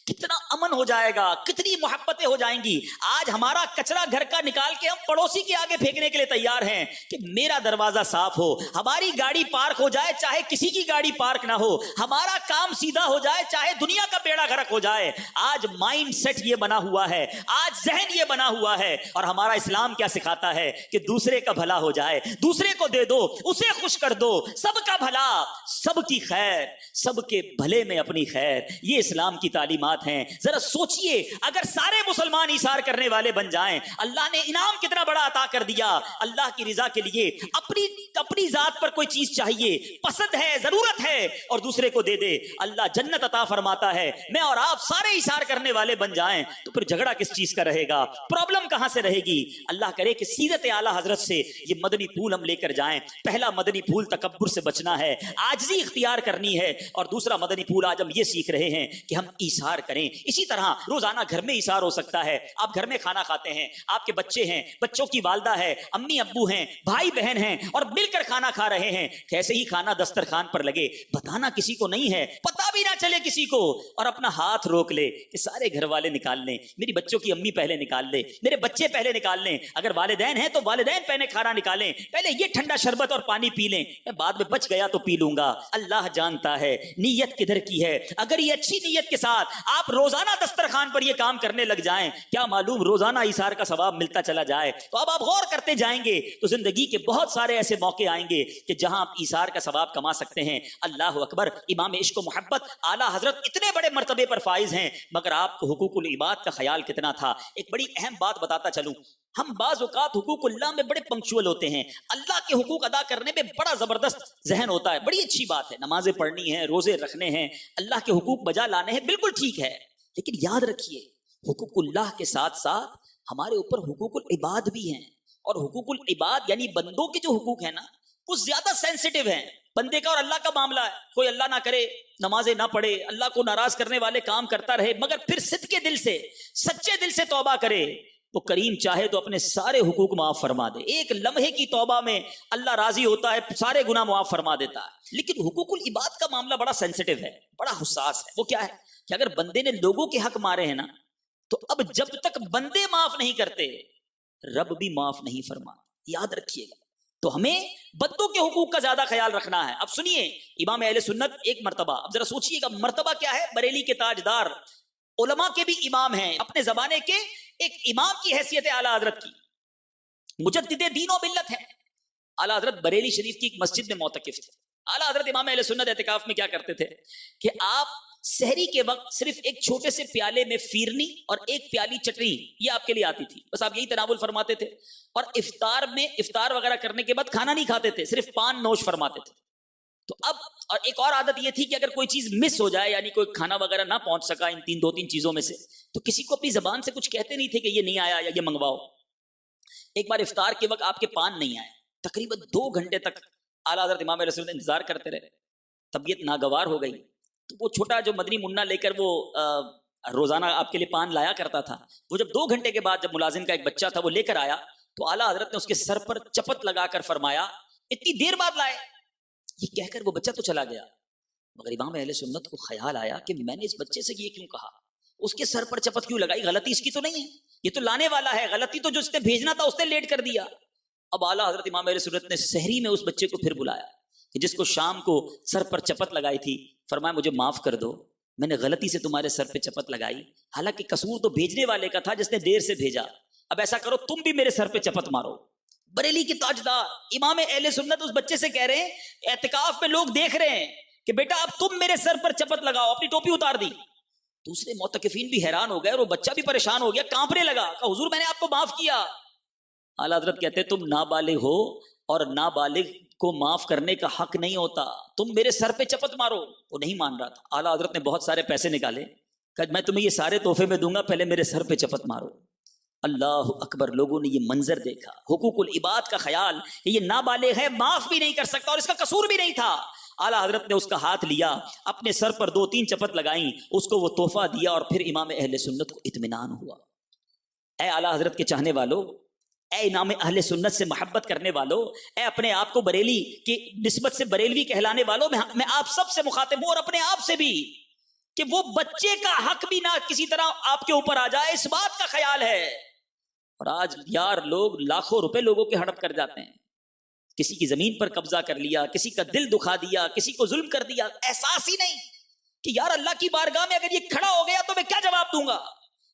کتنا امن ہو جائے گا, کتنی محبتیں ہو جائیں گی. آج ہمارا کچرا گھر کا نکال کے ہم پڑوسی کے آگے پھینکنے کے لیے تیار ہیں کہ میرا دروازہ صاف ہو, ہماری گاڑی پارک ہو جائے چاہے کسی کی گاڑی پارک نہ ہو, ہمارا کام سیدھا ہو جائے چاہے دنیا کا بیڑا غرق ہو جائے. آج مائنڈ سیٹ یہ بنا ہوا ہے, آج ذہن یہ بنا ہوا ہے. اور ہمارا اسلام کیا سکھاتا ہے کہ دوسرے کا بھلا ہو جائے, دوسرے کو دے دو, اسے خوش کر دو, سب کا بھلا, سب کی خیر, سب کے بھلے میں اپنی خیر. یہ اسلام کی تعلیمات ہیں. ذرا سوچئے اگر سارے مسلمان ایثار کرنے والے بن جائیں, اللہ نے انعام کتنا بڑا عطا کر دیا. اللہ کی رضا کے لیے اپنی ذات پر کوئی چیز چاہیے, پسند ہے, ضرورت ہے, اور دوسرے کو دے دے, اللہ جنت عطا فرماتا ہے. میں اور آپ سارے ایثار کرنے والے بن جائیں تو پھر جھگڑا کس چیز کا رہے گا, پرابلم کہاں سے رہے گی. اللہ کرے کہ سیرت اعلیٰ حضرت سے یہ مدنی پھول ہم لے کر جائیں. پہلا مدنی پھول تکبر سے بچنا ہے, عاجزی اختیار کرنی ہے. اور دوسرا مدنی پھول آج ہم یہ سیکھ رہے ہیں کہ ہم ایثار کریں. اسی طرح روزانہ گھر میں ایثار ہو سکتا ہے. آپ گھر میں کھانا کھاتے ہیں, آپ کے بچے ہیں, بچوں کی والدہ ہے, امی ابو ہیں, بھائی بہن ہیں, اور مل کر کھانا کھا رہے ہیں. کیسے ہی کھانا دسترخوان پر لگے, بتانا کسی کو نہیں ہے, پتا بھی نہ چلے کسی کو, اور اپنا ہاتھ روک لے کہ سارے گھر والے نکال لیں, میری بچوں کی امی پہلے نکال لے, میرے بچے پہلے نکال لیں, اگر والدین ہیں تو والدین پہلے کھانا نکالیں, پہلے یہ ٹھنڈا شربت اور پانی پی لیں, میں بعد میں بچ گیا تو پی لوں گا. اللہ جانتا ہے نیت کدھر کی ہے. اگر یہ اچھی نیت کے ساتھ آپ روزانہ دسترخوان پر یہ کام کرنے لگ جائیں, کیا معلوم روزانہ ایثار کا ثواب ملتا چلا جائے. تو اب آپ غور کرتے جائیں گے تو زندگی کے بہت سارے ایسے موقع موقع آئیں گے کہ جہاں آپ ایثار کا ثواب کما سکتے ہیں. اللہ اکبر. امام عشق و محبت اعلیٰ حضرت اتنے بڑے مرتبے پر فائز ہیں، مگر آپ کو حقوق العباد کا خیال کتنا تھا. ایک بڑی اہم بات بتاتا چلوں، ہم بعض اوقات حقوق اللہ میں بڑے پنکچوئل ہوتے ہیں، اللہ کے حقوق ادا کرنے میں بڑا زبردست ذہن ہوتا ہے. بڑی اچھی بات ہے، نمازیں پڑھنی ہیں، روزے رکھنے ہیں، اللہ کے حقوق بجا لانے ہیں، بالکل ٹھیک ہے. لیکن یاد رکھیے حقوق اللہ کے ساتھ ساتھ ہمارے اوپر حقوق العباد بھی ہیں. اور حقوق العباد یعنی بندوں کے جو حقوق ہیں نا وہ زیادہ سینسیٹیو ہیں. بندے کا اور اللہ کا معاملہ ہے، کوئی اللہ نہ کرے، نمازیں نہ پڑھے، اللہ کو ناراض کرنے والے کام کرتا رہے، مگر پھر صدقے دل سے، سچے دل سے توبہ کرے، وہ کریم چاہے تو اپنے سارے حقوق معاف فرما دے. ایک لمحے کی توبہ میں اللہ راضی ہوتا ہے، سارے گناہ معاف فرما دیتا ہے. لیکن حقوق العباد کا معاملہ بڑا سینسیٹیو ہے، بڑا حساس ہے. وہ کیا ہے کہ اگر بندے نے لوگوں کے حق مارے ہیں نا تو اب جب تک بندے معاف نہیں کرتے رب بھی معاف نہیں فرما. یاد رکھیے گا. تو ہمیں بندوں کے حقوق کا زیادہ خیال رکھنا ہے. اب سنیے امام اہل سنت ایک مرتبہ، اب ذرا سوچئے گا مرتبہ کیا ہے، بریلی کے تاجدار، علماء کے بھی امام ہیں، اپنے زمانے کے ایک امام کی حیثیت اعلیٰ حضرت کی، مجدد دین و ملت ہے. اعلیٰ حضرت بریلی شریف کی ایک مسجد میں معتکف تھے. اعلیٰ حضرت امام اہل سنت اعتکاف میں کیا کرتے تھے کہ آپ سحری کے وقت صرف ایک چھوٹے سے پیالے میں فیرنی اور ایک پیالی چٹنی یہ آپ کے لیے آتی تھی، بس آپ یہی تناول فرماتے تھے. اور افطار میں افطار وغیرہ کرنے کے بعد کھانا نہیں کھاتے تھے، صرف پان نوش فرماتے تھے. تو اب اور ایک اور عادت یہ تھی کہ اگر کوئی چیز مس ہو جائے، یعنی کوئی کھانا وغیرہ نہ پہنچ سکا ان دو تین چیزوں میں سے، تو کسی کو اپنی زبان سے کچھ کہتے نہیں تھے کہ یہ نہیں آیا یا یہ منگواؤ. ایک بار افطار کے وقت آپ کے پان نہیں آئے، تقریباً 2 گھنٹے تک اعلیٰ حضرت امام رسول انتظار کرتے رہے. طبیعت ناگوار ہو گئی تو وہ چھوٹا جو مدنی منا لے کر وہ روزانہ آپ کے لیے پان لایا کرتا تھا، وہ جب 2 گھنٹے کے بعد جب ملازم کا ایک بچہ تھا وہ لے کر آیا تو اعلیٰ حضرت نے اس کے سر پر چپت لگا کر فرمایا اتنی دیر بعد لائے. یہ کہہ کر وہ بچہ تو چلا گیا، مگر امام اہل سنت کو خیال آیا کہ میں نے اس بچے سے یہ کیوں کہا، اس کے سر پر چپت کیوں لگائی، غلطی اس کی تو نہیں ہے، یہ تو لانے والا ہے، غلطی تو جو اس نے بھیجنا تھا اس نے لیٹ کر دیا. اب اعلیٰ حضرت امام اہل سنت نے سحری میں اس بچے کو پھر بلایا کہ جس کو شام کو سر پر چپت لگائی تھی، فرمایا مجھے معاف کر دو، میں نے غلطی سے تمہارے سر پہ چپت لگائی، حالانکہ قصور تو بھیجنے والے کا تھا جس نے دیر سے بھیجا. اب ایسا کرو تم بھی میرے سر پہ چپت مارو. بریلی کے تاجدار امام اہل سنت اس بچے سے کہہ رہے ہیں، اعتکاف میں لوگ دیکھ رہے ہیں کہ بیٹا اب تم میرے سر پر چپت لگاؤ. اپنی ٹوپی اتار دی. دوسرے معتکفین بھی حیران ہو گئے اور وہ بچہ بھی پریشان ہو گیا، کانپنے لگا، کہا حضور میں نے آپ کو معاف کیا. اعلیٰ حضرت کہتے ہیں تم نابالغ ہو اور نابالغ کو معاف کرنے کا حق نہیں ہوتا، تم میرے سر پہ چپت مارو. وہ نہیں مان رہا تھا. اعلیٰ حضرت نے بہت سارے پیسے نکالے، کہ میں تمہیں یہ سارے تحفے میں دوں گا، پہلے میرے سر پہ چپت مارو. اللہ اکبر. لوگوں نے یہ منظر دیکھا، حقوق العباد کا خیال کہ یہ نابالغ ہے، معاف بھی نہیں کر سکتا اور اس کا قصور بھی نہیں تھا. اعلیٰ حضرت نے اس کا ہاتھ لیا، اپنے سر پر 2-3 چپت لگائیں، اس کو وہ تحفہ دیا اور پھر امام اہل سنت کو اطمینان ہوا. اے اعلیٰ حضرت کے چاہنے والوں، اے امام اہل سنت سے محبت کرنے والوں، اے اپنے آپ کو بریلی کی نسبت سے بریلوی کہلانے والوں، میں آپ سب سے مخاطب ہوں اور اپنے آپ سے بھی، کہ وہ بچے کا حق بھی نہ کسی طرح آپ کے اوپر آ جائے، اس بات کا خیال ہے. اور آج یار لوگ لاکھوں روپے لوگوں کے ہڑپ کر جاتے ہیں، کسی کی زمین پر قبضہ کر لیا، کسی کا دل دکھا دیا، کسی کو ظلم کر دیا، احساس ہی نہیں کہ یار اللہ کی بارگاہ میں اگر یہ کھڑا ہو گیا تو میں کیا جواب دوں گا.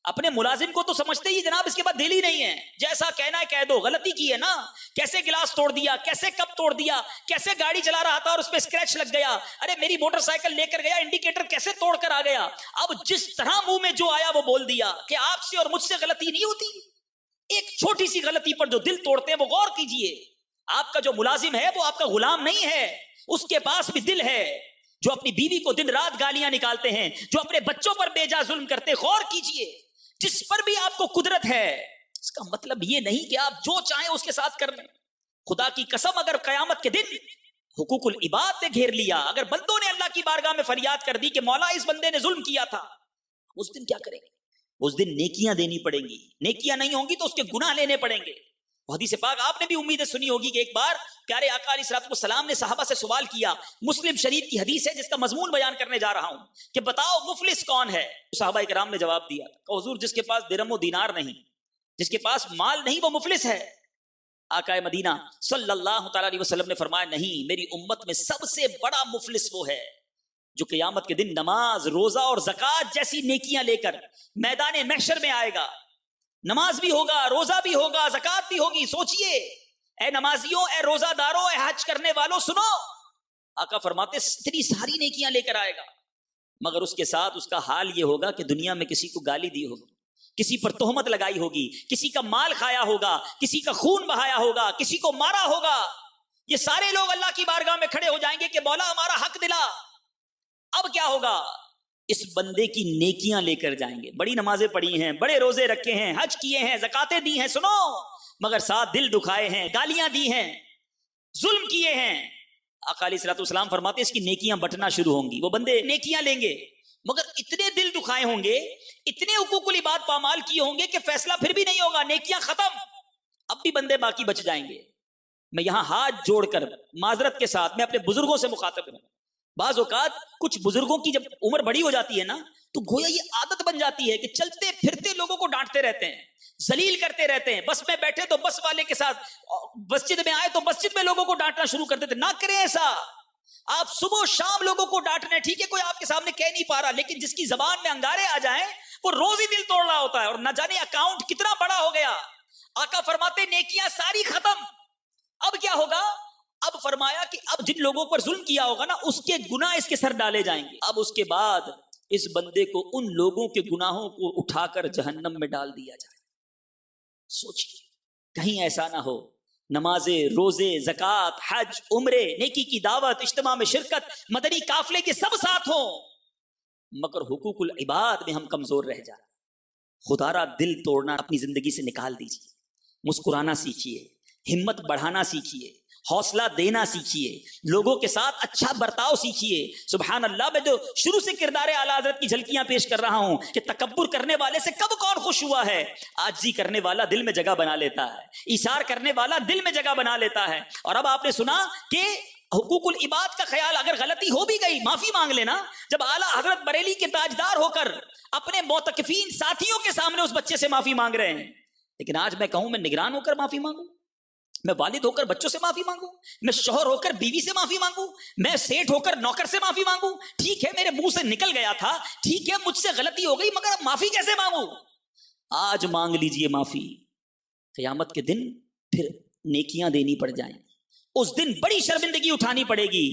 اپنے ملازم کو تو سمجھتے ہی جناب اس کے بعد دل ہی نہیں ہے، جیسا کہنا ہے کہہ دو، غلطی کی ہے نا، کیسے گلاس توڑ دیا، کیسے کپ توڑ دیا، کیسے گاڑی چلا رہا تھا اور اس پہ اسکریچ لگ گیا، ارے میری موٹر سائیکل لے کر گیا، انڈیکیٹر کیسے توڑ کر آ گیا. اب جس طرح منہ میں جو آیا وہ بول دیا کہ آپ سے اور مجھ سے غلطی نہیں ہوتی. ایک چھوٹی سی غلطی پر جو دل توڑتے ہیں وہ غور کیجئے. آپ کا جو ملازم ہے وہ آپ کا غلام نہیں ہے، اس کے پاس بھی دل ہے. جو اپنی بیوی کو دن رات گالیاں نکالتے ہیں، جو اپنے بچوں پر بے جا ظلم کرتے، غور کیجئے. جس پر بھی آپ کو قدرت ہے، اس کا مطلب یہ نہیں کہ آپ جو چاہیں اس کے ساتھ کر لیں. خدا کی قسم اگر قیامت کے دن حقوق العباد نے گھیر لیا، اگر بندوں نے اللہ کی بارگاہ میں فریاد کر دی کہ مولا اس بندے نے ظلم کیا تھا، اس دن کیا کریں گے؟ اس دن نیکیاں دینی پڑیں گی، نیکیاں نہیں ہوں گی تو اس کے گناہ لینے پڑیں گے. حدیث پاک آپ نے بھی امیدیں سنی ہوگی کہ ایک بار پیارے آقا علیہ الصلوۃ والسلام نے صحابہ سے سوال کیا. مسلم شریف کی حدیث ہے جس کا مضمون بیان کرنے جا رہا ہوں کہ بتاؤ مفلس کون ہے. صحابہ کرام نے جواب دیا کہ حضور جس کے پاس درہم و دینار نہیں، جس کے پاس مال نہیں، وہ مفلس ہے. آقا مدینہ صلی اللہ تعالی علیہ وسلم نے فرمایا نہیں، میری امت میں سب سے بڑا مفلس وہ ہے جو قیامت کے دن نماز، روزہ اور زکوٰۃ جیسی نیکیاں لے کر میدان محشر میں آئے گا. نماز بھی ہوگا، روزہ بھی ہوگا، زکوٰۃ بھی ہوگی. سوچئے اے نمازیوں، اے روزہ داروں، اے حج کرنے والوں سنو، آقا فرماتے اتنی ساری نیکیاں لے کر آئے گا، مگر اس کے ساتھ اس کا حال یہ ہوگا کہ دنیا میں کسی کو گالی دی ہوگی، کسی پر تہمت لگائی ہوگی، کسی کا مال کھایا ہوگا، کسی کا خون بہایا ہوگا، کسی کو مارا ہوگا. یہ سارے لوگ اللہ کی بارگاہ میں کھڑے ہو جائیں گے کہ مولا ہمارا حق دلا. اب کیا ہوگا؟ اس بندے کی نیکیاں لے کر جائیں گے. بڑی نمازیں پڑھی ہیں، بڑے روزے رکھے ہیں، حج کیے ہیں، زکاتیں دی ہیں، سنو، مگر ساتھ دل دکھائے ہیں، گالیاں دی ہیں، ظلم کیے ہیں. آقا علیہ الصلوۃ والسلام فرماتے اس کی نیکیاں بٹنا شروع ہوں گی. وہ بندے نیکیاں لیں گے مگر اتنے دل دکھائے ہوں گے، اتنے حقوق العباد پامال کیے ہوں گے کہ فیصلہ پھر بھی نہیں ہوگا، نیکیاں ختم. اب بھی بندے باقی بچ جائیں گے. میں یہاں ہاتھ جوڑ کر معذرت کے ساتھ میں اپنے بزرگوں سے مخاطب ہوں. بعض اوقات کچھ بزرگوں کی جب عمر بڑی ہو جاتی ہے نا تو گویا یہ عادت بن جاتی ہے کہ چلتے پھرتے لوگوں کو ڈانٹتے رہتے ہیں، ذلیل کرتے رہتے ہیں. بس میں بیٹھے تو بس والے کے ساتھ، مسجد میں آئے تو مسجد میں لوگوں کو ڈانٹنا شروع کر دیتے. نہ کریں ایسا. آپ صبح و شام لوگوں کو ڈانٹ رہے ہیں، ٹھیک ہے کوئی آپ کے سامنے کہہ نہیں پا رہا، لیکن جس کی زبان میں انگارے آ جائیں وہ روز ہی دل توڑ رہا ہوتا ہے، اور نہ جانے اکاؤنٹ کتنا بڑا ہو گیا. آقا فرماتے نیکیاں ساری ختم. اب کیا ہوگا؟ اب فرمایا کہ اب جن لوگوں پر ظلم کیا ہوگا نا اس کے گناہ اس کے سر ڈالے جائیں گے. اب اس کے بعد اس بندے کو ان لوگوں کے گناہوں کو اٹھا کر جہنم میں ڈال دیا جائے. سوچیے کہیں ایسا نہ ہو نمازے، روزے، زکوٰۃ، حج، عمرے، نیکی کی دعوت، اجتماع میں شرکت، مدنی قافلے کے سب ساتھ ہوں، مگر حقوق العباد میں ہم کمزور رہ جائیں. خدا را دل توڑنا اپنی زندگی سے نکال دیجیے. مسکرانا سیکھیے، ہمت بڑھانا سیکھیے، حوصلہ دینا سیکھیے، لوگوں کے ساتھ اچھا برتاؤ سیکھیے. سبحان اللہ، میں جو شروع سے کردار اعلیٰ حضرت کی جھلکیاں پیش کر رہا ہوں کہ تکبر کرنے والے سے کب کون خوش ہوا ہے. عاجزی کرنے والا دل میں جگہ بنا لیتا ہے، ایثار کرنے والا دل میں جگہ بنا لیتا ہے. اور اب آپ نے سنا کہ حقوق العباد کا خیال، اگر غلطی ہو بھی گئی معافی مانگ لینا. جب اعلیٰ حضرت بریلی کے تاجدار ہو کر اپنے معتکفین ساتھیوں کے سامنے اس بچے سے معافی مانگ رہے ہیں، لیکن آج میں کہوں میں نگران ہو کر معافی مانگوں، میں والد ہو کر بچوں سے معافی مانگوں، میں شوہر ہو کر بیوی سے معافی مانگوں، میں سیٹ ہو کر نوکر سے معافی مانگوں. ٹھیک ہے میرے منہ سے نکل گیا تھا، ٹھیک ہے مجھ سے غلطی ہو گئی، مگر اب معافی کیسے مانگوں؟ آج مانگ لیجئے معافی. قیامت کے دن پھر نیکیاں دینی پڑ جائیں، اس دن بڑی شرمندگی اٹھانی پڑے گی.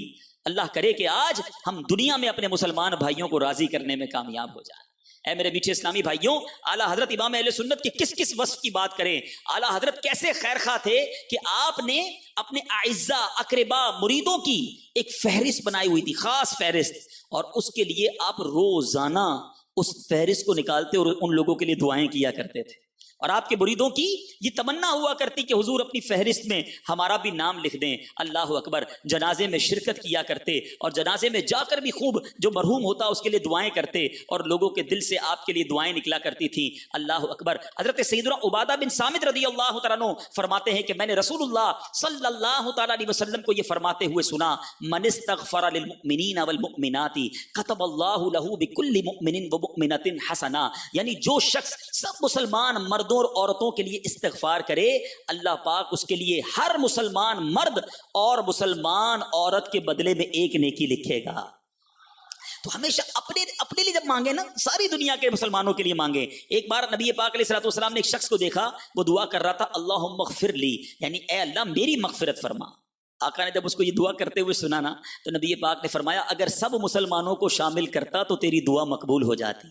اللہ کرے کہ آج ہم دنیا میں اپنے مسلمان بھائیوں کو راضی کرنے میں کامیاب ہو جائیں. اے میرے میٹھے اسلامی بھائیوں، اعلیٰ حضرت امام اہل سنت کے کس کس وصف کی بات کریں. اعلیٰ حضرت کیسے خیر خواہ تھے کہ آپ نے اپنے اعزا، اقربا، مریدوں کی ایک فہرست بنائی ہوئی تھی، خاص فہرست، اور اس کے لیے آپ روزانہ اس فہرست کو نکالتے اور ان لوگوں کے لیے دعائیں کیا کرتے تھے. اور آپ کے مریدوں کی یہ تمنا ہوا کرتی کہ حضور اپنی فہرست میں ہمارا بھی نام لکھ دیں. اللہ اکبر. جنازے میں شرکت کیا کرتے اور جنازے میں جا کر بھی خوب جو مرحوم ہوتا اس کے لیے دعائیں کرتے اور لوگوں کے دل سے آپ کے لیے دعائیں نکلا کرتی تھیں. اللہ اکبر. حضرت سیدنا عبادہ بن صامت رضی اللہ تعالیٰ عنہ فرماتے ہیں کہ میں نے رسول اللہ صلی اللہ تعالیٰ علیہ وسلم کو یہ فرماتے ہوئے سنا، من استغفر للمؤمنین والمؤمنات كتب اللہ له بكل مؤمن ومؤمنۃ حسنہ. یعنی جو شخص سب مسلمان مردوں اور عورتوں کے لیے استغفار کرے، اللہ پاک اس کے لیے ہر مسلمان مرد اور مسلمان عورت کے بدلے میں ایک نیکی لکھے گا. تو ہمیشہ اپنے لیے جب مانگے نا، ساری دنیا کے مسلمانوں کے لیے مانگے. ایک بار نبی پاک علیہ الصلوۃ والسلام نے ایک شخص کو دیکھا، وہ دعا کر رہا تھا اللہم اغفر لی، یعنی اے اللہ میری مغفرت فرما. آقا نے جب اس کو یہ دعا کرتے ہوئے سنا نا تو نبی پاک نے فرمایا اگر سب مسلمانوں کو شامل کرتا تو تیری دعا مقبول ہو جاتی.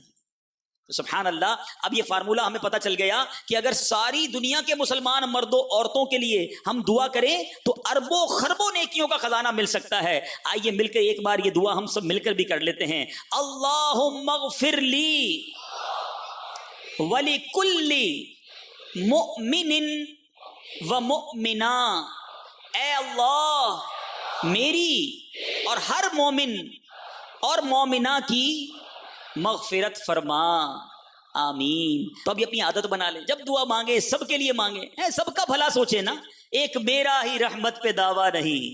سبحان اللہ. اب یہ فارمولہ ہمیں پتہ چل گیا کہ اگر ساری دنیا کے مسلمان مردوں عورتوں کے لیے ہم دعا کریں تو اربوں خربوں نیکیوں کا خزانہ مل سکتا ہے. آئیے مل کر ایک بار یہ دعا ہم سب مل کر بھی کر لیتے ہیں. اللہم اغفر لی ولکل مؤمن و مؤمنہ. اے اللہ میری اور ہر مومن اور مومنہ کی مغفرت فرما. آمین. تو اب یہ اپنی عادت بنا لیں، جب دعا مانگے سب کے لیے مانگے، سب کا بھلا سوچے نا. ایک میرا ہی رحمت پہ دعویٰ نہیں،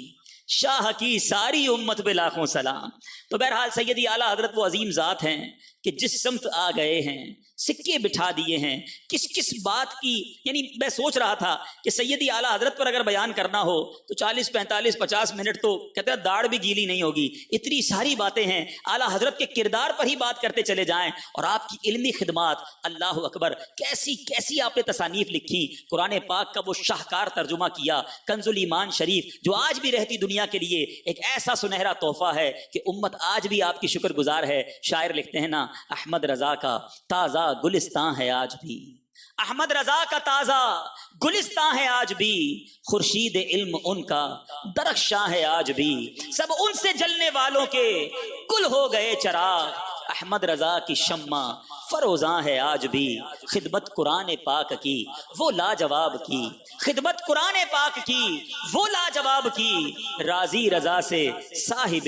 شاہ کی ساری امت پہ لاکھوں سلام. تو بہرحال سیدی اعلیٰ حضرت وہ عظیم ذات ہیں کہ جس سمت آ گئے ہیں سکے بٹھا دیے ہیں. کس کس بات کی، یعنی میں سوچ رہا تھا کہ سیدی اعلیٰ حضرت پر اگر بیان کرنا ہو تو 40 45 50 منٹ تو کہتے ہیں داڑھ بھی گیلی نہیں ہوگی. اتنی ساری باتیں ہیں. اعلیٰ حضرت کے کردار پر ہی بات کرتے چلے جائیں اور آپ کی علمی خدمات، اللہ اکبر، کیسی کیسی آپ نے تصانیف لکھی. قرآن پاک کا وہ شاہکار ترجمہ کیا کنز الایمان شریف، جو آج بھی رہتی دنیا کے لیے ایک ایسا سنہرا تحفہ ہے کہ امت آج بھی آپ کی شکر گزار ہے. شاعر لکھتے ہیں نا، احمد رضا کا تازہ گلستان ہے آج بھی، احمد رضا کا تازہ گلستان ہے آج بھی، خورشید علم ان کا درخشاں ہے آج بھی، سب ان سے جلنے والوں کے کل ہو گئے چراغ. احمد رضا کی شمع فروزاں ہے آج بھی، خدمت قرآن پاک کی وہ لاجواب کی، خدمت قرآن پاک کی وہ لاجواب کی، راضی رضا سے صاحب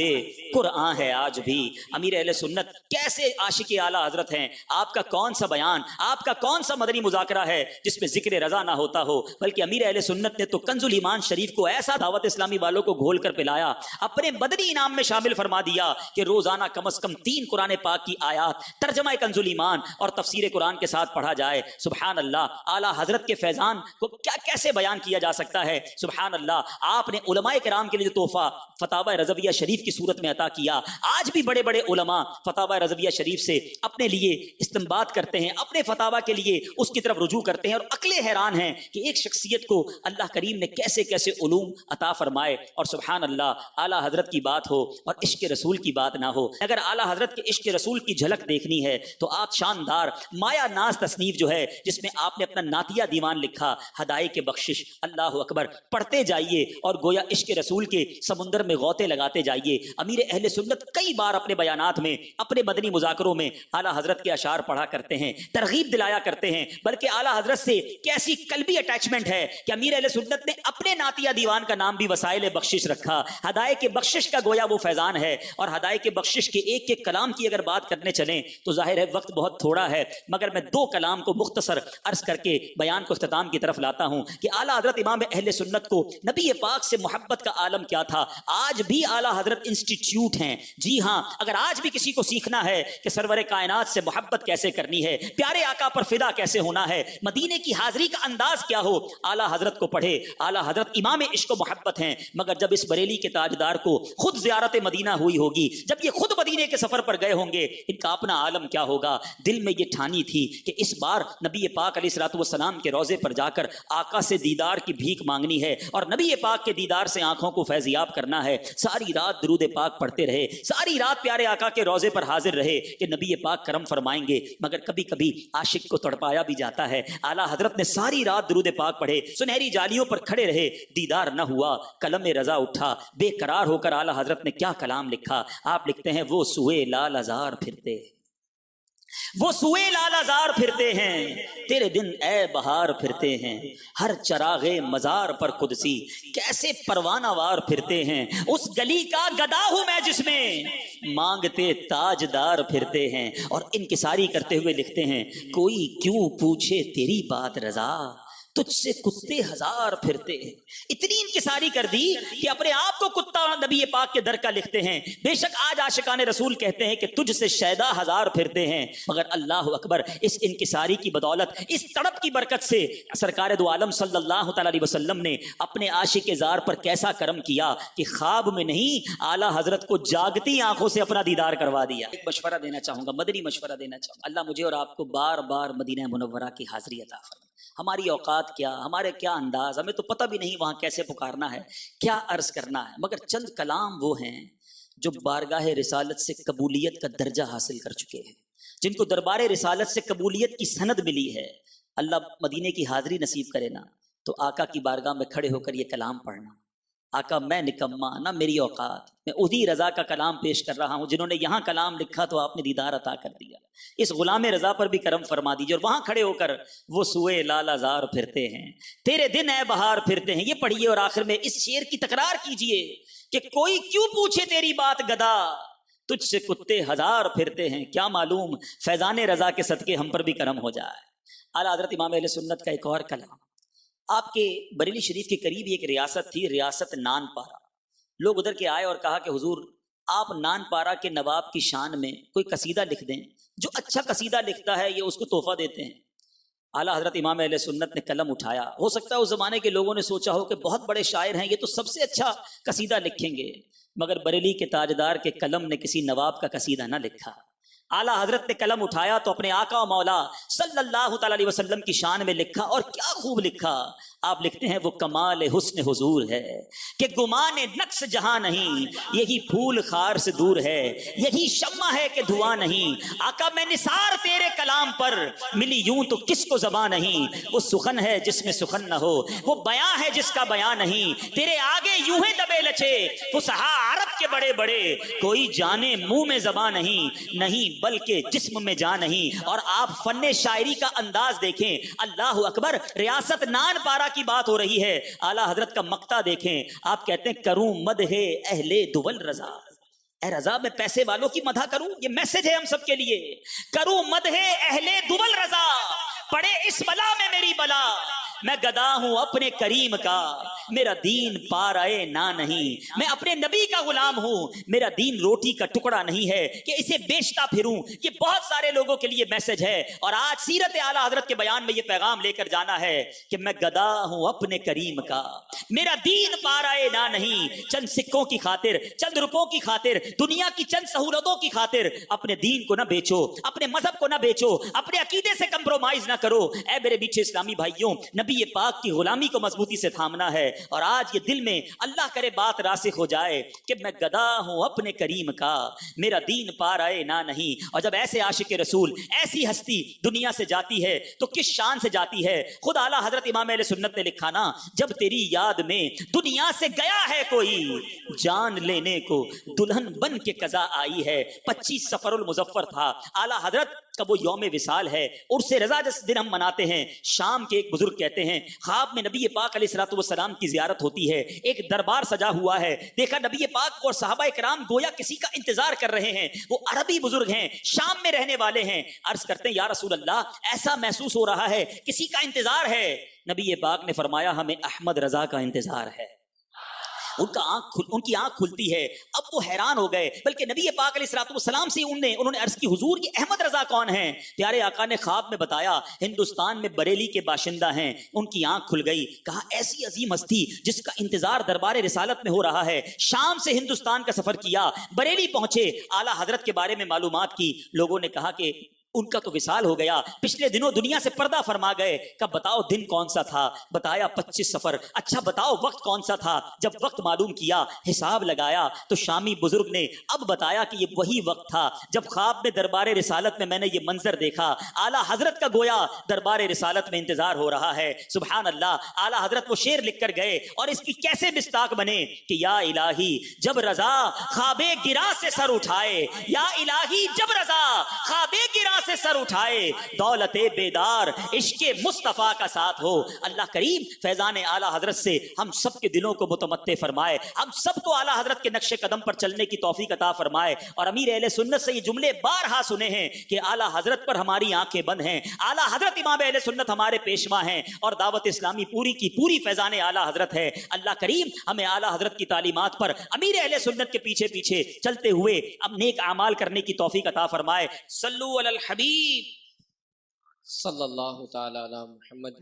قرآن ہے آج بھی. امیر اہل سنت کیسے عاشق اعلیٰ حضرت ہیں. آپ کا کون سا بیان، آپ کا کون سا مدنی مذاکرہ ہے جس میں ذکر رضا نہ ہوتا ہو. بلکہ امیر اہل سنت نے تو کنز الایمان شریف کو ایسا دعوت اسلامی والوں کو گھول کر پلایا، اپنے مدنی انعام میں شامل فرما دیا کہ روزانہ کم از کم 3 قرآن پاک کی آیات ترجمہ کنز الایمان اور تفسیر قرآن کے ساتھ پڑھا جائے. سبحان اللہ، اعلیٰ حضرت کے فیضان کو کیا کیسے بیان کیا جا سکتا ہے. سبحان اللہ، آپ نے علماء کرام کے لیے تحفہ فتاوی رضویہ شریف کی صورت میں عطا کیا. آج بھی بڑے بڑے علماء فتاوی رضویہ شریف سے اپنے لیے استنباط کرتے ہیں، اپنے فتاوی کے لیے اس کی طرف رجوع کرتے ہیں اور عقلیں حیران ہیں کہ ایک شخصیت کو اللہ کریم نے کیسے کیسے علوم عطا فرمائے. اور سبحان اللہ، اعلیٰ حضرت کی بات ہو اور عشق رسول کی بات نہ ہو. اگر اعلیٰ حضرت کے عشق رسول کی جھلک دیکھنی ہے تو آپ شاندار مایا ناز تصنیف جو ہے جس میں آپ نے اپنا نعتیہ دیوان لکھا، ہدایت بخشش، اللہ اکبر، پڑھتے جائیے اور گویا عشق رسول کے سمندر میں غوطے لگاتے جائیے. امیر اہل سنت کئی بار اپنے بیانات میں، اپنے مدنی مذاکروں میں اعلیٰ حضرت کے اشعار پڑھا کرتے ہیں، ترغیب دلایا کرتے ہیں. بلکہ اعلیٰ حضرت سے کیسی قلبی اٹیچمنٹ ہے کہ امیر اہل سنت نے اپنے نعتیہ دیوان کا نام بھی وسائل بخشش رکھا. ہدایت بخشش کا گویا وہ فیضان ہے. اور ہدایت بخشش کے ایک ایک کلام کی اگر بات کرنے چلیں تو ظاہر ہے وقت بہت تھوڑا ہے، مگر میں 2 کلام کو مختصر عرض کر کے بیان کو اختتام کی طرف لاتا ہوں کہ اعلیٰ حضرت امام اہل سنت کو نبی پاک سے محبت کا عالم کیا تھا. آج بھی اعلیٰ حضرت انسٹیٹیوٹ ہیں. جی ہاں، اگر آج بھی کسی کو سیکھنا ہے کہ سرور کائنات سے محبت کیسے کرنی ہے، پیارے آقا پر فدا کیسے ہونا ہے، مدینے کی حاضری کا انداز کیا ہو، اعلیٰ حضرت کو پڑھے. اعلیٰ حضرت امام عشق و محبت ہیں. مگر جب اس بریلی کے تاجدار کو خود زیارت مدینہ ہوئی ہوگی، جب یہ خود مدینے کے سفر پر گئے ہوں گے، ان کا اپنا عالم کیا ہوگا. دل میں یہ ٹھانی تھی کہ اس بار نبی پاک علیہ الصلوۃ والسلام کے روضے پر جا کر آقا سے دیدار کی بھیک مانگنی ہے اور نبی پاک کے دیدار سے آنکھوں کو فیضیاب کرنا ہے. ساری رات درود پاک پڑھتے رہے، ساری رات پیارے آقا کے روضے پر حاضر رہے کہ نبی پاک کرم فرمائیں گے. مگر کبھی کبھی عاشق کو تڑپایا بھی جاتا ہے. اعلیٰ حضرت نے ساری رات درود پاک پڑھے، سنہری جالیوں پر کھڑے رہے، دیدار نہ ہوا، قلم رضا اٹھا. بے قرار ہو کر اعلیٰ حضرت نے کیا کلام لکھا. آپ لکھتے ہیں، وہ سوئے لال ازار پھرتے، وہ سوئے لال ازار پھرتے ہیں، تیرے دن اے بہار پھرتے ہیں، ہر چراغ مزار پر قدسی کیسے پروانہ وار پھرتے ہیں. اس گلی کا گدا ہوں میں جس میں مانگتے تاجدار پھرتے ہیں. اور انکساری کرتے ہوئے لکھتے ہیں، کوئی کیوں پوچھے تیری بات رضا، تجھ سے کتے ہزار پھرتے ہیں. اتنی انکساری کر دی کہ اپنے آپ کو کتا نبی پاک کے در کا لکھتے ہیں. بے شک آج عاشقان رسول کہتے ہیں کہ تجھ سے شیدا ہزار پھرتے ہیں. مگر اللہ اکبر، اس انکساری کی بدولت، اس تڑپ کی برکت سے سرکار دو عالم صلی اللہ تعالی علیہ وسلم نے اپنے عاشق زار پر کیسا کرم کیا کہ خواب میں نہیں، اعلیٰ حضرت کو جاگتی آنکھوں سے اپنا دیدار کروا دیا. ایک مشورہ دینا چاہوں گا، مدنی مشورہ دینا چاہوں گا. اللہ مجھے اور آپ کو بار بار مدینہ منورہ کی حاضری عطا فرمائے. ہماری اوقات کیا، ہمارے کیا انداز، ہمیں تو پتہ بھی نہیں وہاں کیسے پکارنا ہے، کیا عرض کرنا ہے. مگر چند کلام وہ ہیں جو بارگاہ رسالت سے قبولیت کا درجہ حاصل کر چکے ہیں، جن کو دربار رسالت سے قبولیت کی سند ملی ہے. اللہ مدینے کی حاضری نصیب کرے نا تو آقا کی بارگاہ میں کھڑے ہو کر یہ کلام پڑھنا، آقا میں نکما نہ میری اوقات، میں انہی رضا کا کلام پیش کر رہا ہوں جنہوں نے یہاں کلام لکھا تو آپ نے دیدار عطا کر دیا. اس غلام رضا پر بھی کرم فرما دیجیے. اور وہاں کھڑے ہو کر وہ سوئے لال ازار پھرتے ہیں، تیرے دن اے بہار پھرتے ہیں، یہ پڑھیے اور آخر میں اس شعر کی تکرار کیجیے کہ کوئی کیوں پوچھے تیری بات گدا، تجھ سے کتے ہزار پھرتے ہیں. کیا معلوم فیضان رضا کے صدقے ہم پر بھی کرم ہو جائے. اعلیٰ حضرت امام اہل سنت کا ایک اور کلام. آپ کے بریلی شریف کے قریب ایک ریاست تھی، ریاست نان پارا. لوگ ادھر کے آئے اور کہا کہ حضور آپ نان پارا کے نواب کی شان میں کوئی قصیدہ لکھ دیں، جو اچھا قصیدہ لکھتا ہے یہ اس کو تحفہ دیتے ہیں۔ اعلیٰ حضرت امام اہل سنت نے قلم اٹھایا، ہو سکتا ہے اس زمانے کے لوگوں نے سوچا ہو کہ بہت بڑے شاعر ہیں، یہ تو سب سے اچھا قصیدہ لکھیں گے، مگر بریلی کے تاجدار کے قلم نے کسی نواب کا قصیدہ نہ لکھا۔ اعلیٰ حضرت نے قلم اٹھایا تو اپنے آقا و مولا صلی اللہ تعالی علیہ وسلم کی شان میں لکھا، اور کیا خوب لکھا۔ آپ لکھتے ہیں وہ کمال حسن حضور ہے کہ گمان نقص جہاں نہیں، یہی پھول خار سے دور ہے، یہی شمع ہے کہ دھواں نہیں۔ آقا میں نثار تیرے کلام پر، ملی یوں تو کس کو زباں نہیں۔ وہ سخن ہے جس میں سخن نہ ہو، وہ بیاں ہے جس کا بیاں نہیں۔ تیرے آگے یوں ہے دبے لچے فصحا عرب کے بڑے بڑے، کوئی جانے منہ میں زباں نہیں بلکہ جسم میں جان نہیں۔ اور آپ فن شاعری کا انداز دیکھیں، اللہ اکبر، ریاست نان پارا کی بات ہو رہی ہے، اعلیٰ حضرت کا مقطع دیکھیں، آپ کہتے ہیں کروں مدح اہل دول رضا، اے رضا میں پیسے والوں کی مدح کروں، یہ میسج ہے ہم سب کے لیے، کروں مدح اہل دول رضا، پڑے اس بلا میں میری بلا، میں گدا ہوں اپنے کریم کا، میرا دین پارائے نہ نہیں، میں اپنے نبی کا غلام ہوں، میرا دین روٹی کا ٹکڑا نہیں ہے کہ اسے بیچتا پھروں۔ یہ بہت سارے لوگوں کے لیے میسج ہے، اور آج سیرت اعلیٰ حضرت کے بیان میں یہ پیغام لے کر جانا ہے کہ میں گدا ہوں اپنے کریم کا، میرا دین پارائے نہ نہیں۔ چند سکوں کی خاطر، چند روپوں کی خاطر، دنیا کی چند سہولتوں کی خاطر اپنے دین کو نہ بیچو، اپنے مذہب کو نہ بیچو، اپنے عقیدے سے کمپرومائز نہ کرو۔ اے میرے میٹھے اسلامی بھائیوں، نبی پاک کی غلامی کو مضبوطی سے تھامنا ہے، اور آج یہ دل میں اللہ کرے بات راسخ ہو جائے کہ میں گدا ہوں اپنے کریم کا، میرا دین پارائے نہ نہیں۔ اور جب ایسے عاشق رسول، ایسی ہستی دنیا سے جاتی ہے تو کس شان سے جاتی ہے؟ خود اعلیٰ حضرت امام اہل سنت نے لکھا نا، جب تیری یاد میں دنیا سے گیا ہے کوئی، جان لینے کو دلہن بن کے قضا آئی ہے۔ 25 سفر المظفر تھا، اعلیٰ حضرت کا وہ یوم وصال ہے، عرس رضا جس دن ہم مناتے ہیں۔ شام کے ایک بزرگ کہتے ہیں خواب میں نبی پاک علیہ الصلوۃ والسلام کی زیارت ہوتی ہے، ایک دربار سجا ہوا ہے، دیکھا نبی پاک اور صحابہ کرام گویا کسی کا انتظار کر رہے ہیں، وہ عربی بزرگ ہیں، شام میں رہنے والے ہیں، عرض کرتے ہیں یا رسول اللہ ایسا محسوس ہو رہا ہے کسی کا انتظار ہے۔ نبی پاک نے فرمایا ہمیں احمد رضا کا انتظار ہے۔ ان کی آنکھ کھلتی ہے، اب وہ حیران ہو گئے، بلکہ نبی پاک علیہ الصلوۃ والسلام سے انہوں نے عرض کی حضور یہ احمد رضا کون ہیں؟ پیارے آقا نے خواب میں بتایا ہندوستان میں بریلی کے باشندہ ہیں۔ ان کی آنکھ کھل گئی، کہا ایسی عظیم ہستی جس کا انتظار دربار رسالت میں ہو رہا ہے، شام سے ہندوستان کا سفر کیا، بریلی پہنچے، اعلیٰ حضرت کے بارے میں معلومات کی، لوگوں نے کہا کہ ان کا تو وصال ہو گیا، پچھلے دنوں دنیا سے پردہ فرما گئے۔ کب بتاؤ دن کون سا تھا؟ بتایا 25 سفر۔ اچھا بتاؤ وقت کون سا تھا؟ جب وقت معلوم کیا، حساب لگایا تو شامی بزرگ نے اب بتایا کہ یہ وہی وقت تھا جب خواب میں دربار رسالت میں نے یہ منظر دیکھا، اعلیٰ حضرت کا گویا دربار رسالت میں انتظار ہو رہا ہے۔ سبحان اللہ، اعلیٰ حضرت وہ شعر لکھ کر گئے، اور اس کی کیسے مصداق بنے کہ یا الہی جب رضا خواب گراں سے سر اٹھائے، یا الہی جب رضا خواب گراں سے سر اٹھائے، دولت بیدار عشق مصطفیٰ کا ساتھ ہو۔ اللہ کریم فیضان اعلیٰ حضرت سے ہم سب کے دلوں کو متمتع فرمائے، ہم سب کو اعلیٰ حضرت کے نقش قدم پر چلنے کی توفیق عطا فرمائے۔ اور امیر اہل سنت سے یہ جملے بارہا سنے ہیں کہ اعلیٰ حضرت پر ہماری آنکھیں بند ہیں، اعلیٰ حضرت امام اہل سنت ہمارے پیشوا ہیں، اور دعوت اسلامی پوری کی پوری فیضان اعلیٰ حضرت ہے۔ اللہ کریم ہمیں اعلیٰ حضرت کی تعلیمات پر امیر اہل سنت کے پیچھے پیچھے چلتے ہوئے اب نیک اعمال کرنے کی توفیق عطا فرمائے۔ صلو علی الحبیب صلی اللہ تعالی علی محمد۔